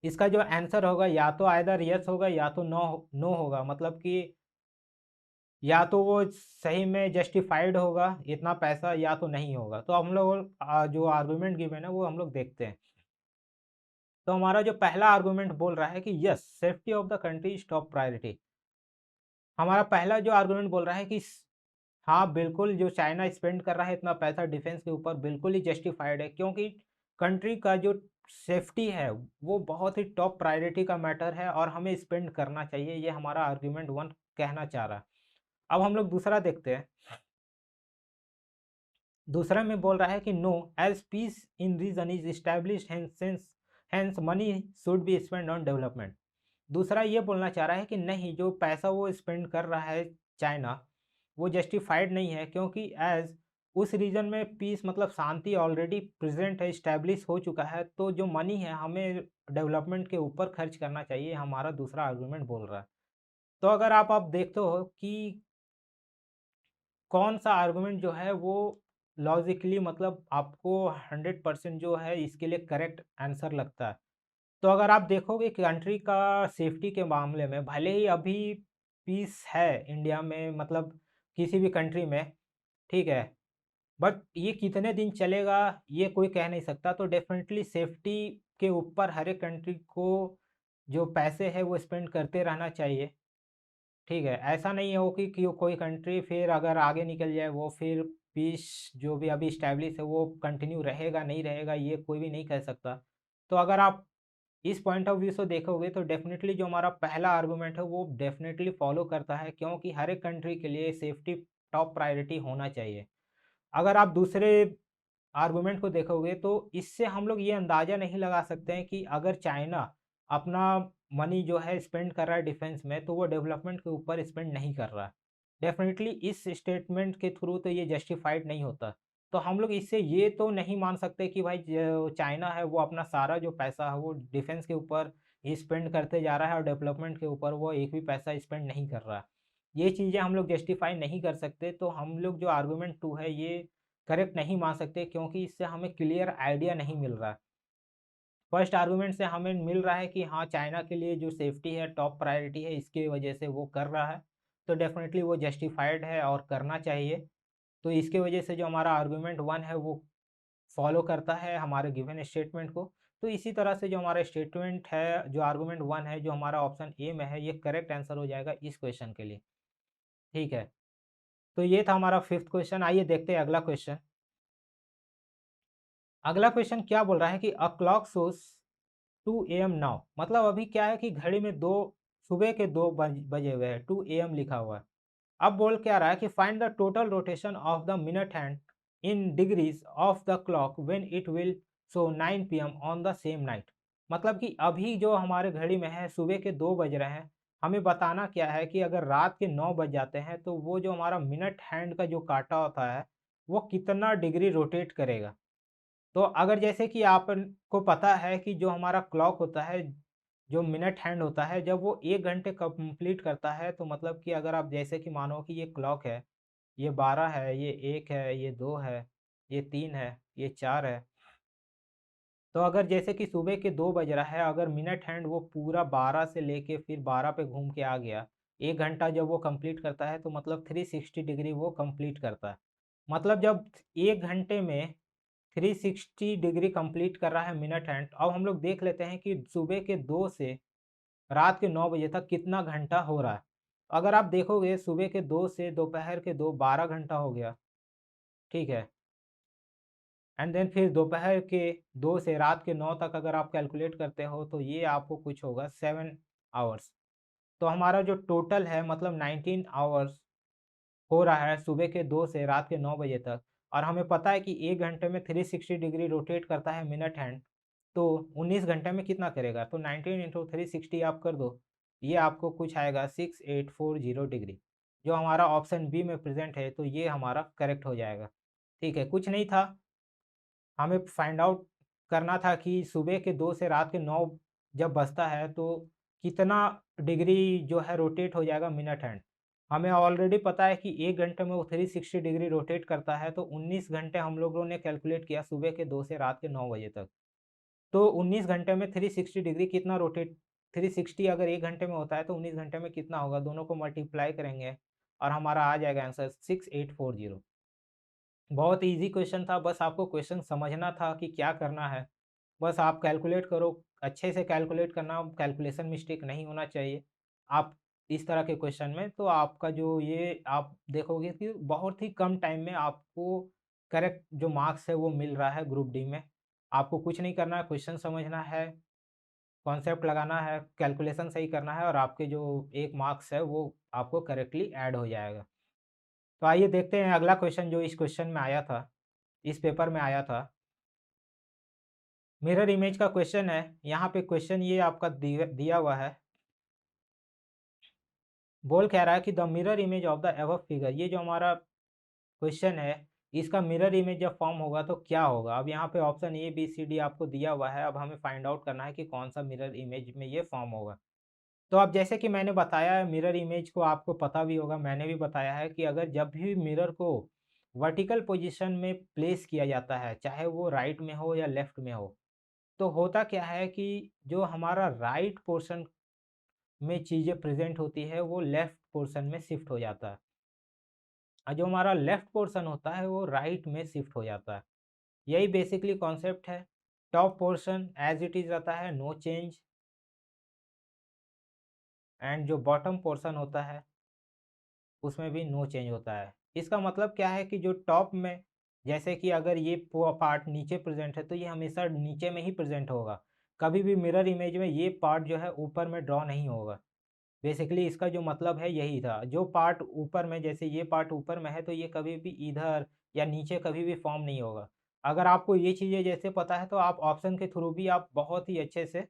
इसका जो आंसर होगा या तो आइदर यस होगा या तो नो नो होगा। मतलब कि या तो वो सही में जस्टिफाइड होगा इतना पैसा या तो नहीं होगा। तो हम लोग जो आर्गुमेंट गिवन है वो हम लोग देखते हैं। तो हमारा जो पहला आर्गुमेंट बोल रहा है कि yes safety of the country is top priority. हमारा पहला जो आर्गुमेंट बोल रहा है कि हाँ बिल्कुल, जो चाइना स्पेंड कर रहा है इतना पैसा डिफेंस के ऊपर बिल्कुल ही जस्टिफाइड है, क्योंकि कंट्री का जो सेफ्टी है वो बहुत ही टॉप प्रायोरिटी का मैटर है और हमें स्पेंड करना चाहिए। ये हमारा आर्गुमेंट वन कहना चाह रहा है। अब हम लोग दूसरा देखते हैं। दूसरा में बोल रहा है कि no as peace in region is established hence money should be spend on development. दूसरा ये बोलना चाह रहा है कि नहीं, जो पैसा वो स्पेंड कर रहा है चाइना वो जस्टिफाइड नहीं है, क्योंकि एज उस रीजन में पीस मतलब शांति ऑलरेडी प्रेजेंट है, इस्टेब्लिश हो चुका है, तो जो मनी है हमें डेवलपमेंट के ऊपर खर्च करना चाहिए, हमारा दूसरा आर्गुमेंट बोल रहा है। तो अगर आप देखते हो कि कौन सा आर्गुमेंट जो है वो लॉजिकली मतलब आपको 100% जो है इसके लिए करेक्ट आंसर लगता है। तो अगर आप देखोगे कंट्री का सेफ्टी के मामले में भले ही अभी पीस है इंडिया में, मतलब किसी भी कंट्री में, ठीक है, बट ये कितने दिन चलेगा ये कोई कह नहीं सकता। तो डेफिनेटली सेफ्टी के ऊपर हर एक कंट्री को जो पैसे है वो स्पेंड करते रहना चाहिए। ठीक है, ऐसा नहीं हो कि कोई कंट्री फिर अगर आगे निकल जाए वो फिर पीस जो भी अभी इस्टेब्लिश है वो कंटिन्यू रहेगा नहीं रहेगा ये कोई भी नहीं कह सकता। तो अगर आप इस पॉइंट ऑफ व्यू से देखोगे तो डेफिनेटली जो हमारा पहला आर्गुमेंट है वो डेफिनेटली फॉलो करता है, क्योंकि हर एक कंट्री के लिए सेफ्टी टॉप प्रायोरिटी होना चाहिए। अगर आप दूसरे आर्गुमेंट को देखोगे तो इससे हम लोग ये अंदाज़ा नहीं लगा सकते हैं कि अगर चाइना अपना मनी जो है स्पेंड कर रहा है डिफेंस में तो वो डेवलपमेंट के ऊपर स्पेंड नहीं कर रहा है। डेफिनेटली इस स्टेटमेंट के थ्रू तो ये जस्टिफाइड नहीं होता। तो हम लोग इससे ये तो नहीं मान सकते कि भाई जो चाइना है वो अपना सारा जो पैसा है वो डिफेंस के ऊपर ही स्पेंड करते जा रहा है और डेवलपमेंट के ऊपर वो एक भी पैसा स्पेंड नहीं कर रहा है। ये चीज़ें हम लोग जस्टिफाई नहीं कर सकते। तो हम लोग जो आर्गुमेंट टू है ये करेक्ट नहीं मान सकते, क्योंकि इससे हमें क्लियर आइडिया नहीं मिल रहा है। फर्स्ट आर्गुमेंट से हमें मिल रहा है कि हाँ चाइना के लिए जो सेफ्टी है टॉप प्रायोरिटी है, इसकी वजह से वो कर रहा है, तो डेफिनेटली वो जस्टिफाइड है और करना चाहिए। तो इसके वजह से जो हमारा आर्गुमेंट वन है वो फॉलो करता है हमारे गिवन स्टेटमेंट को। तो इसी तरह से जो हमारा स्टेटमेंट है जो आर्गुमेंट वन है जो हमारा ऑप्शन ए में है ये करेक्ट आंसर हो जाएगा इस क्वेश्चन के लिए। ठीक है, तो ये था हमारा फिफ्थ क्वेश्चन। आइए देखते हैं अगला क्वेश्चन। अगला क्वेश्चन क्या बोल रहा है कि a clock shows 2 AM now. मतलब अभी क्या है कि घड़ी में दो सुबह के 2 बजे हुए हैं, 2 AM लिखा हुआ है। अब बोल क्या रहा है कि find the total rotation of the minute hand in degrees of the clock when it will so 9 PM on the same night. मतलब कि अभी जो हमारे घड़ी में है सुबह के 2 बज रहे हैं, हमें बताना क्या है कि अगर रात के 9 बज जाते हैं तो वो जो हमारा मिनट हैंड का जो काटा होता है वो कितना डिग्री रोटेट करेगा। तो अगर जैसे कि आपको पता है कि जो हमारा क्लॉक होता है, जो मिनट हैंड होता है, जब वो 1 घंटे कंप्लीट करता है तो मतलब कि अगर आप जैसे कि मानो कि ये क्लॉक है, ये 12 है, ये 1 है, ये 2 है, ये 3 है, ये 4 है। तो अगर जैसे कि सुबह के 2 बज रहा है, अगर मिनट हैंड वो पूरा 12 से लेके फिर 12 पे घूम के आ गया, 1 घंटा जब वो कंप्लीट करता है तो मतलब 360 डिग्री वो कंप्लीट करता है। मतलब जब 1 घंटे में 360 डिग्री कंप्लीट कर रहा है मिनट हैंड। अब हम लोग देख लेते हैं कि सुबह के 2 से रात के 9 बजे तक कितना घंटा हो रहा है। अगर आप देखोगे सुबह के 2 से दोपहर के 2 12 घंटा हो गया, ठीक है? एंड देन फिर दोपहर के 2 से रात के 9 तक अगर आप कैलकुलेट करते हो तो ये आपको कुछ होगा 7 आवर्स। तो हमारा जो टोटल है मतलब 19 आवर्स हो रहा है सुबह के 2 से रात के 9 बजे तक। और हमें पता है कि 1 घंटे में 360 डिग्री रोटेट करता है मिनट हैंड। तो 19 घंटे में कितना करेगा? तो 19 इंटू 360 आप कर दो, ये आपको कुछ आएगा 6840 डिग्री, जो हमारा ऑप्शन बी में प्रेजेंट है, तो ये हमारा करेक्ट हो जाएगा। ठीक है, कुछ नहीं था, हमें फाइंड आउट करना था कि सुबह के 2 से रात के 9 जब बजता है तो कितना डिग्री जो है रोटेट हो जाएगा मिनट हैंड। हमें ऑलरेडी पता है कि 1 घंटे में वो 360 डिग्री रोटेट करता है, तो 19 घंटे हम लोगों ने कैलकुलेट किया सुबह के 2 से रात के 9 बजे तक। तो 19 घंटे में 360 डिग्री कितना रोटेट, 360 अगर 1 घंटे में होता है तो 19 घंटे में कितना होगा, दोनों को मल्टीप्लाई करेंगे और हमारा आ जाएगा आंसर 6840। बहुत ईज़ी क्वेश्चन था, बस आपको क्वेश्चन समझना था कि क्या करना है। बस आप कैलकुलेट करो, अच्छे से कैलकुलेट करना, कैलकुलेशन मिस्टेक नहीं होना चाहिए। आप इस तरह के क्वेश्चन में तो आपका जो ये आप देखोगे कि बहुत ही कम टाइम में आपको करेक्ट जो मार्क्स है वो मिल रहा है ग्रुप डी में। आपको कुछ नहीं करना है, क्वेश्चन समझना है, कॉन्सेप्ट लगाना है, कैलकुलेशन सही करना है और आपके जो 1 मार्क्स है वो आपको करेक्टली ऐड हो जाएगा। तो आइए देखते हैं अगला क्वेश्चन जो इस क्वेश्चन में आया था, इस पेपर में आया था। मिरर इमेज का क्वेश्चन है, यहाँ पे क्वेश्चन ये आपका दिया हुआ है। बोल कह रहा है कि the mirror image of the above figure, ये जो हमारा क्वेश्चन है, इसका मिरर इमेज जब फॉर्म होगा तो क्या होगा? अब यहाँ पे option A B C D आपको दिया हुआ है, अब हमें फाइंड आउट करना है कि कौन सा मिरर इमेज में ये फॉर्म होगा। तो अब जैसे कि मैंने बताया है, मिरर इमेज को आपको पता भी होगा, मैंने भी बताया है कि अगर जब भी मिरर को वर्टिकल पोजीशन में प्लेस किया जाता है, चाहे वो राइट में हो या लेफ्ट में हो, तो होता क्या है कि जो हमारा राइट पोर्शन में चीज़ें प्रेजेंट होती है वो लेफ्ट पोर्शन में शिफ्ट हो जाता है, और जो हमारा लेफ्ट पोर्शन होता है वो राइट में शिफ्ट हो जाता है। यही बेसिकली कॉन्सेप्ट है। Top portion as it is रहता है, नो चेंज, एंड जो बॉटम पोर्शन होता है उसमें भी नो चेंज होता है। इसका मतलब क्या है कि जो टॉप में, जैसे कि अगर ये पार्ट नीचे प्रेजेंट है तो ये हमेशा नीचे में ही प्रेजेंट होगा, कभी भी मिरर इमेज में ये पार्ट जो है ऊपर में ड्रॉ नहीं होगा। बेसिकली इसका जो मतलब है यही था, जो पार्ट ऊपर में, जैसे ये पार्ट ऊपर में है तो ये कभी भी इधर या नीचे कभी भी फॉर्म नहीं होगा। अगर आपको ये चीज़ें जैसे पता है तो आप ऑप्शन के थ्रू भी आप बहुत ही अच्छे से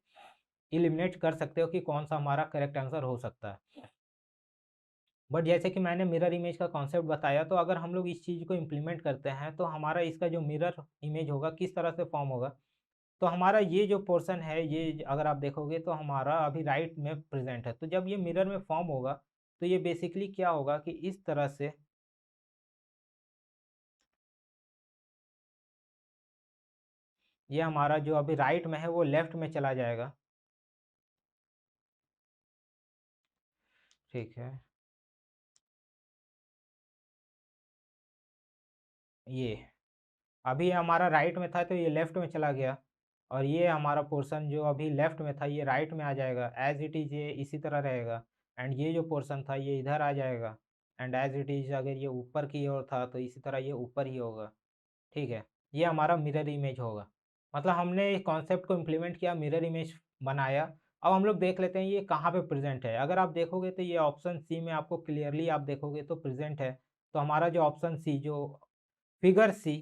एलिमिनेट कर सकते हो कि कौन सा हमारा करेक्ट आंसर हो सकता है। बट जैसे कि मैंने मिरर इमेज का कॉन्सेप्ट बताया, तो अगर हम लोग इस चीज़ को इम्प्लीमेंट करते हैं तो हमारा इसका जो मिरर इमेज होगा किस तरह से फॉर्म होगा, तो हमारा ये जो पोर्शन है, ये अगर आप देखोगे तो हमारा अभी राइट में प्रेजेंट है, तो जब ये मिरर में फॉर्म होगा तो ये बेसिकली क्या होगा कि इस तरह से ये हमारा जो अभी राइट में है वो लेफ्ट में चला जाएगा। ठीक है, ये अभी हमारा राइट में था तो ये लेफ्ट में चला गया, और ये हमारा पोर्शन जो अभी लेफ्ट में था ये राइट में आ जाएगा, एज इट इज़ ये इसी तरह रहेगा। एंड ये जो पोर्शन था ये इधर आ जाएगा, एंड एज इट इज़ अगर ये ऊपर की ओर था तो इसी तरह ये ऊपर ही होगा। ठीक है, ये हमारा मिरर इमेज होगा। मतलब हमने कॉन्सेप्ट को इम्प्लीमेंट किया, मिरर इमेज बनाया। अब हम लोग देख लेते हैं ये कहाँ पे प्रेजेंट है। अगर आप देखोगे तो ये ऑप्शन सी में आपको क्लियरली आप देखोगे तो प्रेजेंट है। तो हमारा जो ऑप्शन सी, जो फिगर सी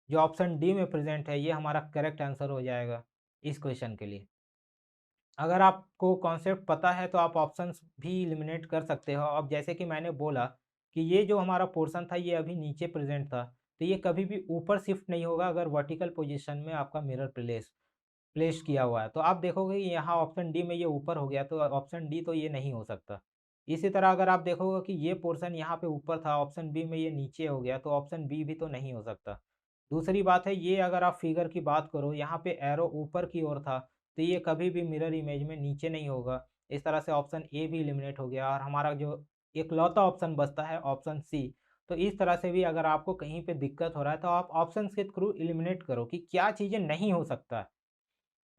जो ऑप्शन डी में प्रेजेंट है, ये हमारा करेक्ट आंसर हो जाएगा इस क्वेश्चन के लिए। अगर आपको कॉन्सेप्ट पता है तो आप ऑप्शंस भी एलिमिनेट कर सकते हो। अब जैसे कि मैंने बोला कि ये जो हमारा पोर्शन था ये अभी नीचे प्रेजेंट था, तो ये कभी भी ऊपर शिफ्ट नहीं होगा अगर वर्टिकल पोजीशन में आपका मिरर प्लेस किया हुआ है। तो आप देखोगे कि यहाँ ऑप्शन डी में ये ऊपर हो गया, तो ऑप्शन डी तो ये नहीं हो सकता। इसी तरह अगर आप देखोगे कि ये पोर्शन यहाँ पे ऊपर था, ऑप्शन बी में ये नीचे हो गया, तो ऑप्शन बी भी तो नहीं हो सकता। दूसरी बात है, ये अगर आप फिगर की बात करो, यहाँ पे एरो ऊपर की ओर था, तो ये कभी भी मिरर इमेज में नीचे नहीं होगा। इस तरह से ऑप्शन ए भी एलिमिनेट हो गया और हमारा जो इकलौता ऑप्शन बचता है ऑप्शन सी। तो इस तरह से भी अगर आपको कहीं पे दिक्कत हो रहा है तो आप ऑप्शंस के थ्रू एलिमिनेट करो कि क्या चीज़ें नहीं हो सकता है।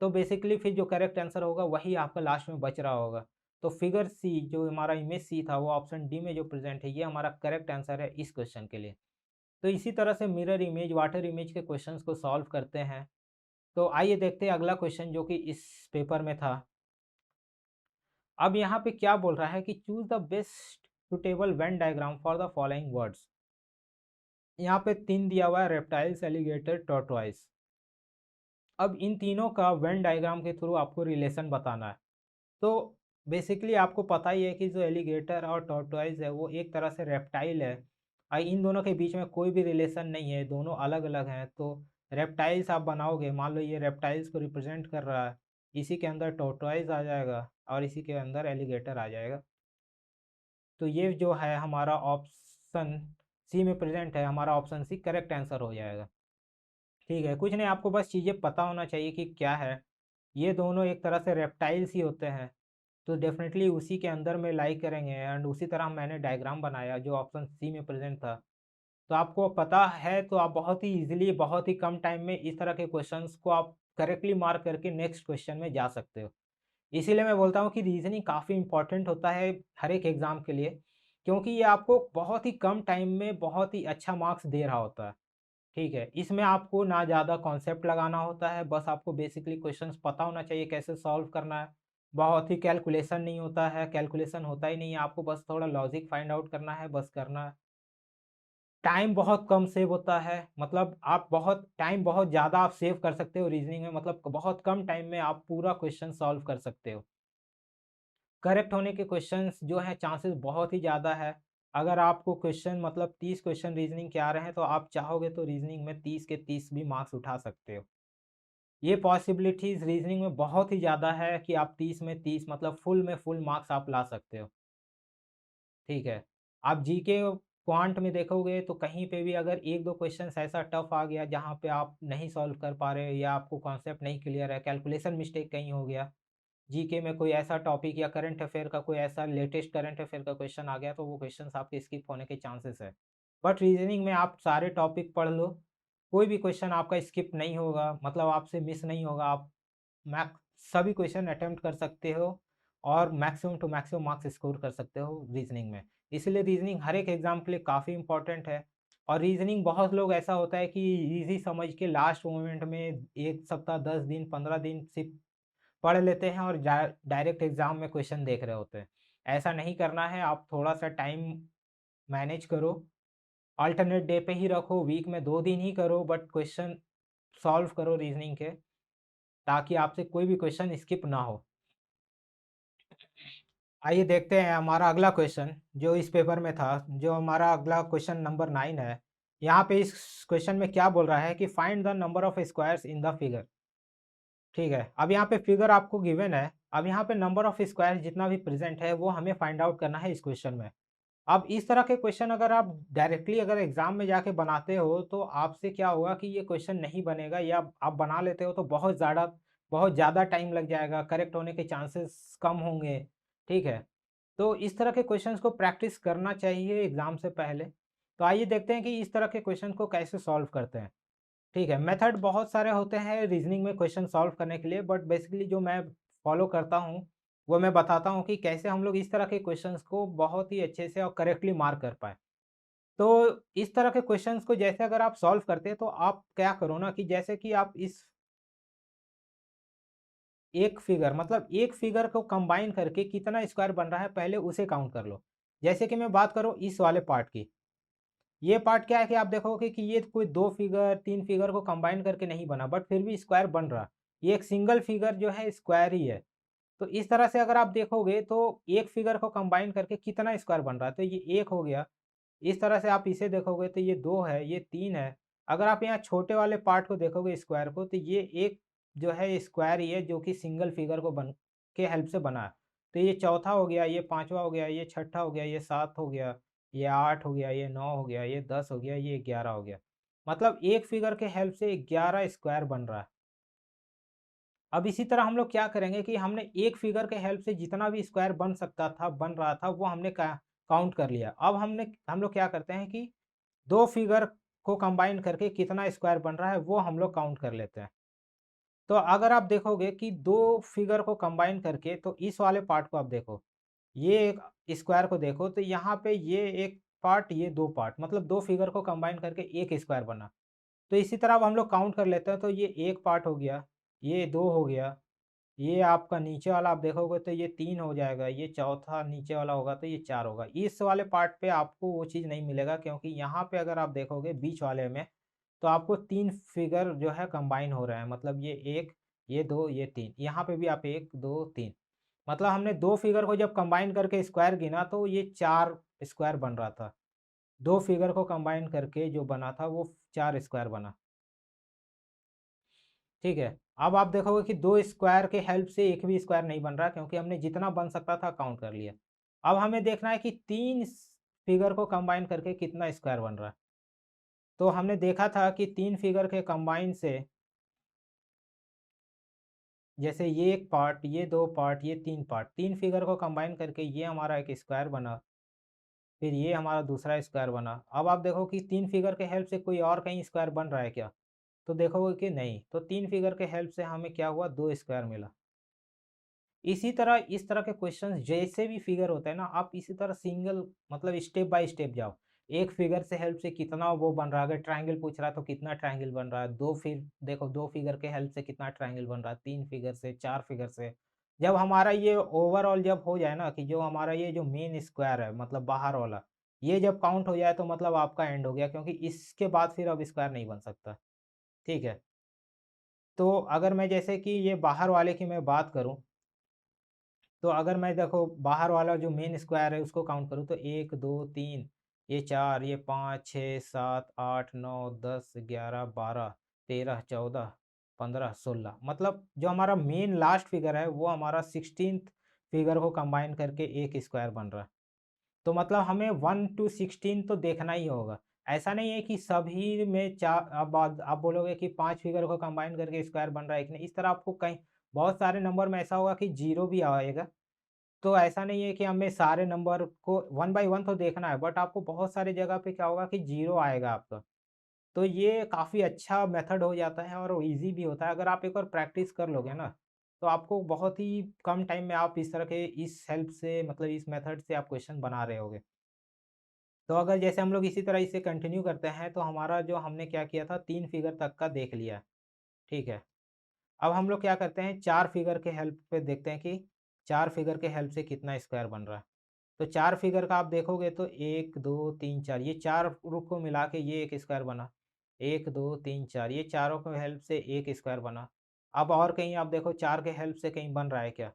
तो बेसिकली फिर जो करेक्ट आंसर होगा वही आपका लास्ट में बच रहा होगा। तो फिगर सी जो हमारा इमेज सी था वो ऑप्शन डी में जो प्रेजेंट है, ये हमारा करेक्ट आंसर है इस क्वेश्चन के लिए। तो इसी तरह से मिरर इमेज, वाटर इमेज के क्वेश्चंस को सॉल्व करते हैं। तो आइए देखते हैं अगला क्वेश्चन जो कि इस पेपर में था। अब यहाँ पे क्या बोल रहा है कि choose the best suitable Venn diagram for the following words. यहाँ पे 3 दिया हुआ है, रेप्टाइल्स, एलिगेटर, टॉर्टोइस। अब इन तीनों का वेन डायग्राम के थ्रू आपको रिलेशन बताना है। तो बेसिकली आपको पता ही है कि जो एलिगेटर और टॉर्टोइज है वो एक तरह से रेप्टाइल है और इन दोनों के बीच में कोई भी रिलेशन नहीं है, दोनों अलग अलग हैं। तो रेप्टाइल्स आप बनाओगे, मान लो ये रेप्टाइल्स को रिप्रेजेंट कर रहा है, इसी के अंदर टॉर्टोइज आ जाएगा और इसी के अंदर एलिगेटर आ जाएगा। तो ये जो है हमारा ऑप्शन सी में प्रेजेंट है, हमारा ऑप्शन सी करेक्ट आंसर हो जाएगा। ठीक है, कुछ नहीं, आपको बस चीज़ें पता होना चाहिए कि क्या है। ये दोनों एक तरह से रेप्टाइल्स ही होते हैं, तो डेफिनेटली उसी के अंदर में लाई करेंगे एंड उसी तरह मैंने डायग्राम बनाया जो ऑप्शन सी में प्रेजेंट था। तो आपको पता है तो आप बहुत ही ईज़िली, बहुत ही कम टाइम में इस तरह के क्वेश्चंस को आप करेक्टली मार्क करके नेक्स्ट क्वेश्चन में जा सकते हो। इसीलिए मैं बोलता हूँ कि रीज़निंग काफ़ी इम्पोर्टेंट होता है हर एक एग्ज़ाम के लिए, क्योंकि ये आपको बहुत ही कम टाइम में बहुत ही अच्छा मार्क्स दे रहा होता है। ठीक है, इसमें आपको ना ज़्यादा कॉन्सेप्ट लगाना होता है, बस आपको बेसिकली क्वेश्चंस पता होना चाहिए कैसे सॉल्व करना है। बहुत ही कैलकुलेशन नहीं होता है, कैलकुलेशन होता ही नहीं है, आपको बस थोड़ा लॉजिक फाइंड आउट करना है, बस करना है। टाइम बहुत कम सेव होता है, मतलब आप बहुत टाइम बहुत ज़्यादा आप सेव कर सकते हो रीज़निंग में, मतलब बहुत कम टाइम में आप पूरा क्वेश्चन सॉल्व कर सकते हो। करेक्ट होने के क्वेश्चंस जो हैं चांसेस बहुत ही ज़्यादा है। अगर आपको क्वेश्चन मतलब 30 क्वेश्चन रीज़निंग के आ रहे हैं तो आप चाहोगे तो रीज़निंग में 30 के 30 भी मार्क्स उठा सकते हो। ये पॉसिबिलिटीज़ रीज़निंग में बहुत ही ज़्यादा है कि आप 30 में 30 मतलब फुल में फुल मार्क्स आप ला सकते हो। ठीक है। आप जीके क्वांट में देखोगे तो कहीं पे भी अगर 1-2 क्वेश्चंस ऐसा टफ आ गया जहाँ पे आप नहीं सॉल्व कर पा रहे हो या आपको कॉन्सेप्ट नहीं क्लियर है, कैलकुलेशन मिस्टेक कहीं हो गया, जीके में कोई ऐसा टॉपिक या करंट अफेयर का कोई ऐसा लेटेस्ट करंट अफेयर का क्वेश्चन आ गया तो वो क्वेश्चंस आपके स्किप होने के चांसेस है। बट रीजनिंग में आप सारे टॉपिक पढ़ लो, कोई भी क्वेश्चन आपका स्किप नहीं होगा, मतलब आपसे मिस नहीं होगा। आप सभी क्वेश्चन अटेम्प्ट कर सकते हो और maximum to maximum marks score कर सकते हो रीजनिंग में। इसलिए रीजनिंग हर एक एग्जाम के लिए काफ़ी इंपॉर्टेंट है। और रीजनिंग बहुत लोग ऐसा होता है कि इजी समझ के लास्ट मोमेंट में 1 सप्ताह 10 दिन 15 दिन सिर्फ पढ़ लेते हैं और डायरेक्ट एग्ज़ाम में क्वेश्चन देख रहे होते हैं। ऐसा नहीं करना है, आप थोड़ा-सा टाइम मैनेज करो, अल्टरनेट डे पे ही रखो, वीक में 2 दिन ही करो बट क्वेश्चन सॉल्व करो रीज़निंग के, ताकि आपसे कोई भी क्वेश्चन स्किप ना हो। आइए देखते हैं हमारा अगला क्वेश्चन जो इस पेपर में था, जो हमारा अगला क्वेश्चन नंबर 9 है। यहाँ पे इस क्वेश्चन में क्या बोल रहा है कि find the number of squares in the figure. ठीक है, अब यहाँ पे फिगर आपको गिवन है, अब यहाँ पे नंबर ऑफ स्क्वायर जितना भी प्रेजेंट है वो हमें फाइंड आउट करना है इस क्वेश्चन में। अब इस तरह के क्वेश्चन अगर आप डायरेक्टली अगर एग्जाम में जाके बनाते हो तो आपसे क्या होगा कि ये क्वेश्चन नहीं बनेगा, या आप बना लेते हो तो बहुत ज़्यादा टाइम लग जाएगा, करेक्ट होने के चांसेस कम होंगे। ठीक है, तो इस तरह के क्वेश्चंस को प्रैक्टिस करना चाहिए एग्जाम से पहले। तो आइए देखते हैं कि इस तरह के क्वेश्चन को कैसे सॉल्व करते हैं। ठीक है, मेथड बहुत सारे होते हैं रीजनिंग में क्वेश्चन सॉल्व करने के लिए, बट बेसिकली जो मैं फॉलो करता हूँ, वो मैं बताता हूँ कि कैसे हम लोग इस तरह के क्वेश्चंस को बहुत ही अच्छे से और करेक्टली मार्क कर पाएँ। तो इस तरह के क्वेश्चंस को जैसे अगर आप सॉल्व करते हैं, तो आप क्या करो ना कि जैसे कि आप इस एक फिगर मतलब एक फिगर को कंबाइन करके कितना स्क्वायर बन रहा है, पहले उसे काउंट कर लो। जैसे कि मैं बात करूँ इस वाले पार्ट की। ये पार्ट क्या है कि आप देखोगे कि ये कोई 2 फिगर 3 फिगर को कंबाइन करके नहीं बना, बट फिर भी स्क्वायर बन रहा। ये एक सिंगल फिगर जो है स्क्वायर ही है। तो इस तरह से अगर आप देखोगे तो एक फिगर को कंबाइन करके कितना स्क्वायर बन रहा है, तो ये 1 हो गया। इस तरह से आप इसे देखोगे तो ये 2 है, ये 3 है। अगर आप यहाँ छोटे वाले पार्ट को देखोगे स्क्वायर को, तो ये एक जो है स्क्वायर ही है जो कि सिंगल फिगर को बन के हेल्प से बना है। तो ये चौथा हो गया, ये 5वां हो गया, ये छठा हो गया, ये 7 हो गया, ये 8 हो गया, ये 9 हो गया, ये 10 हो गया, ये 11 हो गया। मतलब एक फिगर के हेल्प से 11 स्क्वायर बन रहा है। अब इसी तरह हम लोग क्या करेंगे कि हमने एक फिगर के हेल्प से जितना भी स्क्वायर बन सकता था, बन रहा था, वो हमने काउंट कर लिया। अब हम लोग क्या करते हैं कि 2 फिगर को कंबाइन करके कितना स्क्वायर बन रहा है, वो हम लोग काउंट कर लेते हैं। तो अगर आप देखोगे कि 2 फिगर को कंबाइन करके, तो इस वाले पार्ट को आप देखो, ये एक स्क्वायर को देखो, तो यहाँ पे ये 1 पार्ट, ये 2 पार्ट, मतलब 2 फिगर को कंबाइन करके एक स्क्वायर बना। तो इसी तरह अब हम लोग काउंट कर लेते हैं, तो ये 1 पार्ट हो गया, ये 2 हो गया, ये आपका नीचे वाला आप देखोगे तो ये 3 हो जाएगा, ये चौथा नीचे वाला होगा तो ये 4 होगा। इस वाले पार्ट पे आपको वो चीज़ नहीं मिलेगा, क्योंकि यहाँ पे अगर आप देखोगे बीच वाले में, तो आपको 3 फिगर जो है कंबाइन हो रहे हैं, मतलब ये 1, ये 2, ये 3, यहाँ पे भी आप 1, 2, 3, मतलब हमने 2 फिगर को जब कंबाइन करके स्क्वायर गिना तो ये 4 स्क्वायर बन रहा था। 2 फिगर को कंबाइन करके जो बना था वो 4 स्क्वायर बना। ठीक है। अब आप देखोगे कि 2 स्क्वायर के हेल्प से एक भी स्क्वायर नहीं बन रहा, क्योंकि हमने जितना बन सकता था काउंट कर लिया। अब हमें देखना है कि 3 फिगर को कंबाइन करके कितना स्क्वायर बन रहा है। तो हमने देखा था कि 3 फिगर के कंबाइन से, जैसे ये एक पार्ट, ये 2 पार्ट, ये 3 पार्ट, 3 फिगर को कंबाइन करके ये हमारा एक स्क्वायर बना, फिर ये हमारा दूसरा स्क्वायर बना। अब आप देखो कि 3 फिगर के हेल्प से कोई और कहीं स्क्वायर बन रहा है क्या? तो देखोगे कि नहीं। तो 3 फिगर के हेल्प से हमें क्या हुआ, 2 स्क्वायर मिला। इसी तरह इस तरह के क्वेश्चंस जैसे भी फिगर होते हैं ना, आप इसी तरह सिंगल मतलब स्टेप बाय स्टेप जाओ। एक फिगर से हेल्प से कितना वो बन रहा है, अगर ट्रायंगल पूछ रहा है तो कितना ट्रायंगल बन रहा है, दो फिर देखो 2 फिगर के हेल्प से कितना ट्रायंगल बन रहा है, 3 फिगर से, 4 फिगर से। जब हमारा ये ओवरऑल जब हो जाए ना, कि जो हमारा ये जो मेन स्क्वायर है मतलब बाहर वाला, ये जब काउंट हो जाए तो मतलब आपका एंड हो गया, क्योंकि इसके बाद फिर अब स्क्वायर नहीं बन सकता। ठीक है। तो अगर मैं जैसे कि ये बाहर वाले की मैं बात करूँ, तो अगर मैं देखो बाहर वाला जो मेन स्क्वायर है उसको काउंट करूँ तो 1, 2, 3, ये 4, ये 5, 6, 7, 8, 9, 10, 11, 12, 13, 14, 15, 16, मतलब जो हमारा मेन लास्ट फिगर है वो हमारा 16th फिगर को कंबाइन करके एक स्क्वायर बन रहा है। तो मतलब हमें 1 टू 16 तो देखना ही होगा। ऐसा नहीं है कि सभी में अब आप बोलोगे कि 5 फिगर को कंबाइन करके स्क्वायर बन रहा है, एक नहीं, इस तरह आपको कहीं बहुत सारे नंबर में ऐसा होगा कि 0 भी आएगा। तो ऐसा नहीं है कि हमें सारे नंबर को 1 बाय 1 तो देखना है, बट आपको बहुत सारी जगह पे क्या होगा कि 0 आएगा आपका। तो ये काफ़ी अच्छा मेथड हो जाता है और ईज़ी भी होता है। अगर आप एक बार प्रैक्टिस कर लोगे ना, तो आपको बहुत ही कम टाइम में आप इस तरह के इस हेल्प से मतलब इस मेथड से आप क्वेश्चन बना रहे होगे। तो अगर जैसे हम लोग इसी तरह इसे कंटिन्यू करते हैं, तो हमारा जो हमने क्या किया था 3 फिगर तक का देख लिया, ठीक है। अब हम लोग क्या करते हैं 4 फिगर के हेल्प पे देखते हैं कि 4 फिगर के हेल्प से कितना स्क्वायर बन रहा है। तो 4 फिगर का आप देखोगे तो 1, 2, 3, 4, ये 4 रूप को मिला के ये एक स्क्वायर बना। 1, 2, 3, 4, ये चारों के हेल्प से एक स्क्वायर बना। अब और कहीं आप देखो 4 के हेल्प से कहीं बन रहा है क्या?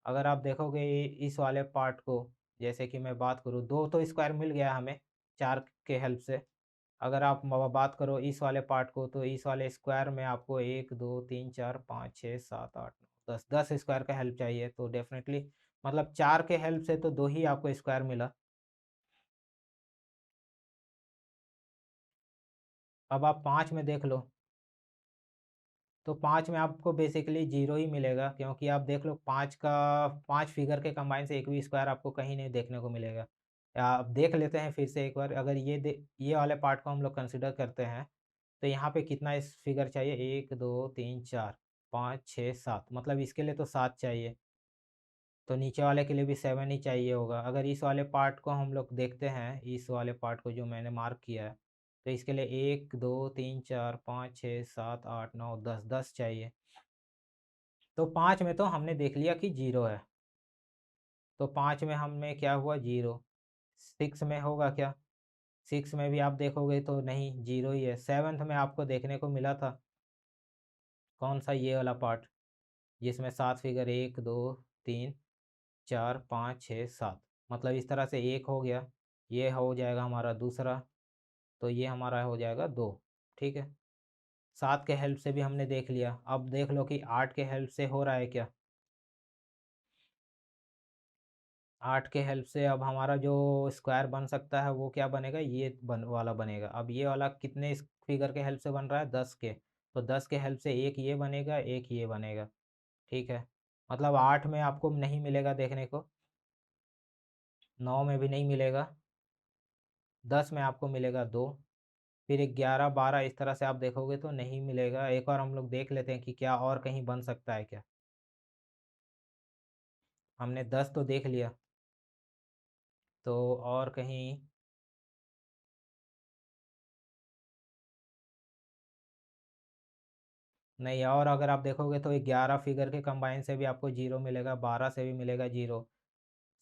अगर आप देखोगे इस वाले पार्ट को, जैसे कि मैं बात करूँ 2 तो स्क्वायर मिल गया हमें 4 के हेल्प से। अगर आप बात करो इस वाले पार्ट को, तो इस वाले स्क्वायर में आपको 1, 2, 3, 4, 5, 6, 7, 8, 9, 10, 10 स्क्वायर का हेल्प चाहिए, तो डेफिनेटली मतलब 4 के हेल्प से तो 2 ही आपको स्क्वायर मिला। अब आप 5 में देख लो, तो 5 में आपको बेसिकली 0 ही मिलेगा, क्योंकि आप देख लो 5 फिगर के कंबाइन से एक भी स्क्वायर आपको कहीं नहीं देखने को मिलेगा। या आप देख लेते हैं फिर से एक बार, अगर ये वाले पार्ट को हम लोग कंसिडर करते हैं, तो यहाँ पे कितना इस फिगर चाहिए, 1, 2, 3, 4, 5, 6, 7, मतलब इसके लिए तो 7 चाहिए। तो नीचे वाले के लिए भी 7 ही चाहिए होगा। अगर इस वाले पार्ट को हम लोग देखते हैं, इस वाले पार्ट को जो मैंने मार्क किया है, तो इसके लिए 1, 2, 3, 4, 5, 6, 7, 8, 9, 10, 10 चाहिए। तो 5 में तो हमने देख लिया कि 0 है। तो 5 में हमें क्या हुआ, 0। 6 में होगा क्या? 6 में भी आप देखोगे तो नहीं, 0 ही है। 7th में आपको देखने को मिला था कौन सा, ये वाला पार्ट जिसमें 7 फिगर 1, 2, 3, 4, 5, 6, 7, मतलब इस तरह से एक हो गया। ये हो जाएगा हमारा दूसरा, तो ये हमारा हो जाएगा 2। ठीक है। 7 के हेल्प से भी हमने देख लिया। अब देख लो कि 8 के हेल्प से हो रहा है क्या? 8 के हेल्प से अब हमारा जो स्क्वायर बन सकता है वो क्या बनेगा, ये वाला बनेगा। अब ये वाला कितने इस फिगर के हेल्प से बन रहा है, 10 के। तो 10 के हेल्प से एक ये बनेगा, एक ये बनेगा। ठीक है। मतलब 8 में आपको नहीं मिलेगा देखने को, 9 में भी नहीं मिलेगा, 10 में आपको मिलेगा 2, फिर 11, 12 इस तरह से आप देखोगे तो नहीं मिलेगा। एक और हम लोग देख लेते हैं कि क्या और कहीं बन सकता है क्या। हमने 10 तो देख लिया, तो और कहीं नहीं। और अगर आप देखोगे तो 11 फिगर के कंबाइन से भी आपको 0 मिलेगा, 12 से भी मिलेगा 0,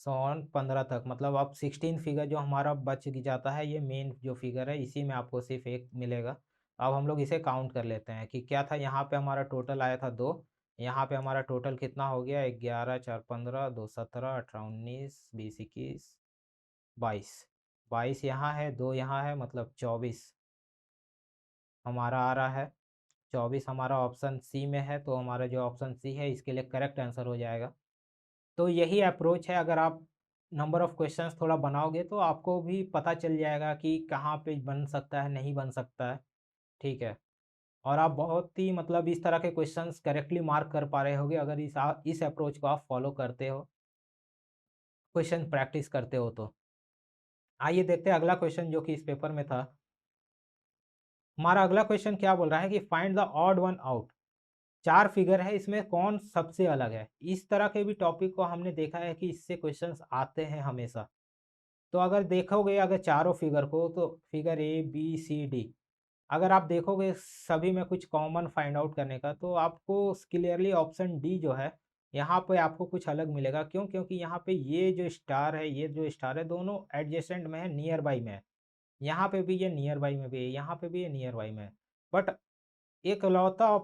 सो ऑन 15 तक। मतलब अब 16 फिगर जो हमारा बच जाता है, ये मेन जो फिगर है इसी में आपको सिर्फ एक मिलेगा। अब हम लोग इसे काउंट कर लेते हैं कि क्या था, यहाँ पे हमारा टोटल आया था 2, यहाँ पे हमारा टोटल कितना हो गया 11, 4, 15, 2, 17, 18, 19, 20, 21, 22, 22 यहाँ है, 2 यहाँ है, मतलब 24 हमारा आ रहा है। 24 हमारा ऑप्शन सी में है, तो हमारा जो ऑप्शन सी है इसके लिए करेक्ट आंसर हो जाएगा। तो यही अप्रोच है, अगर आप नंबर ऑफ़ क्वेश्चंस थोड़ा बनाओगे तो आपको भी पता चल जाएगा कि कहाँ पे बन सकता है, नहीं बन सकता है, ठीक है? और आप बहुत ही मतलब इस तरह के क्वेश्चंस करेक्टली मार्क कर पा रहे होगे अगर इस अप्रोच को आप फॉलो करते हो, क्वेश्चन प्रैक्टिस करते हो तो। आइए देखते हैं अगला क्वेश्चन जो कि इस पेपर में था। हमारा अगला क्वेश्चन क्या बोल रहा है कि find the odd one out. 4 figure है, इसमें कौन सबसे अलग है? इस तरह के भी टॉपिक को हमने देखा है कि इससे क्वेश्चंस आते हैं हमेशा। तो अगर देखोगे अगर चारों फिगर को, तो figure A, B, C, D, अगर आप देखोगे सभी में कुछ कॉमन फाइंड आउट करने का, तो आपको क्लियरली ऑप्शन डी जो है, यहाँ पे आपको कुछ अलग मिलेगा। क्यों? क्योंकि यहाँ पे ये जो स्टार है, ये जो स्टार है, दोनों एडजेसेंट में है, नियर बाई में है। यहाँ पे भी ये नियर बाई में भी है, यहाँ पे भी ये नियर बाई में है। बट इकलौता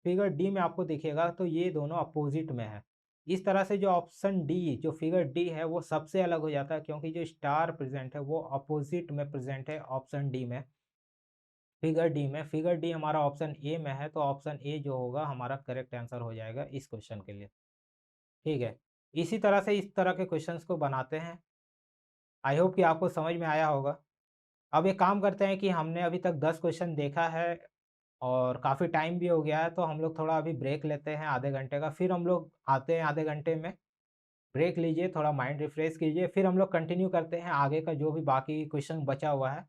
फिगर डी में आपको दिखेगा तो ये दोनों अपोजिट में है। इस तरह से जो ऑप्शन डी, जो फिगर डी है, वो सबसे अलग हो जाता है, क्योंकि जो स्टार प्रेजेंट है वो अपोजिट में प्रेजेंट है ऑप्शन डी में, फिगर डी में। फिगर डी हमारा ऑप्शन ए में है, तो ऑप्शन ए जो होगा हमारा करेक्ट आंसर हो जाएगा इस क्वेश्चन के लिए, ठीक है? इसी तरह से इस तरह के क्वेश्चंस को बनाते हैं। आई होप कि आपको समझ में आया होगा। अब एक काम करते हैं कि हमने अभी तक 10 क्वेश्चन देखा है और काफ़ी टाइम भी हो गया है, तो हम लोग थोड़ा अभी ब्रेक लेते हैं आधे घंटे का, फिर हम लोग आते हैं आधे घंटे में। ब्रेक लीजिए, थोड़ा माइंड रिफ्रेश कीजिए, फिर हम लोग कंटिन्यू करते हैं आगे का जो भी बाकी क्वेश्चन बचा हुआ है,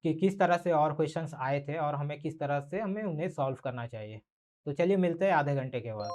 कि किस तरह से और क्वेश्चंस आए थे और हमें किस तरह से हमें उन्हें सॉल्व करना चाहिए। तो चलिए मिलते हैं आधे घंटे के बाद।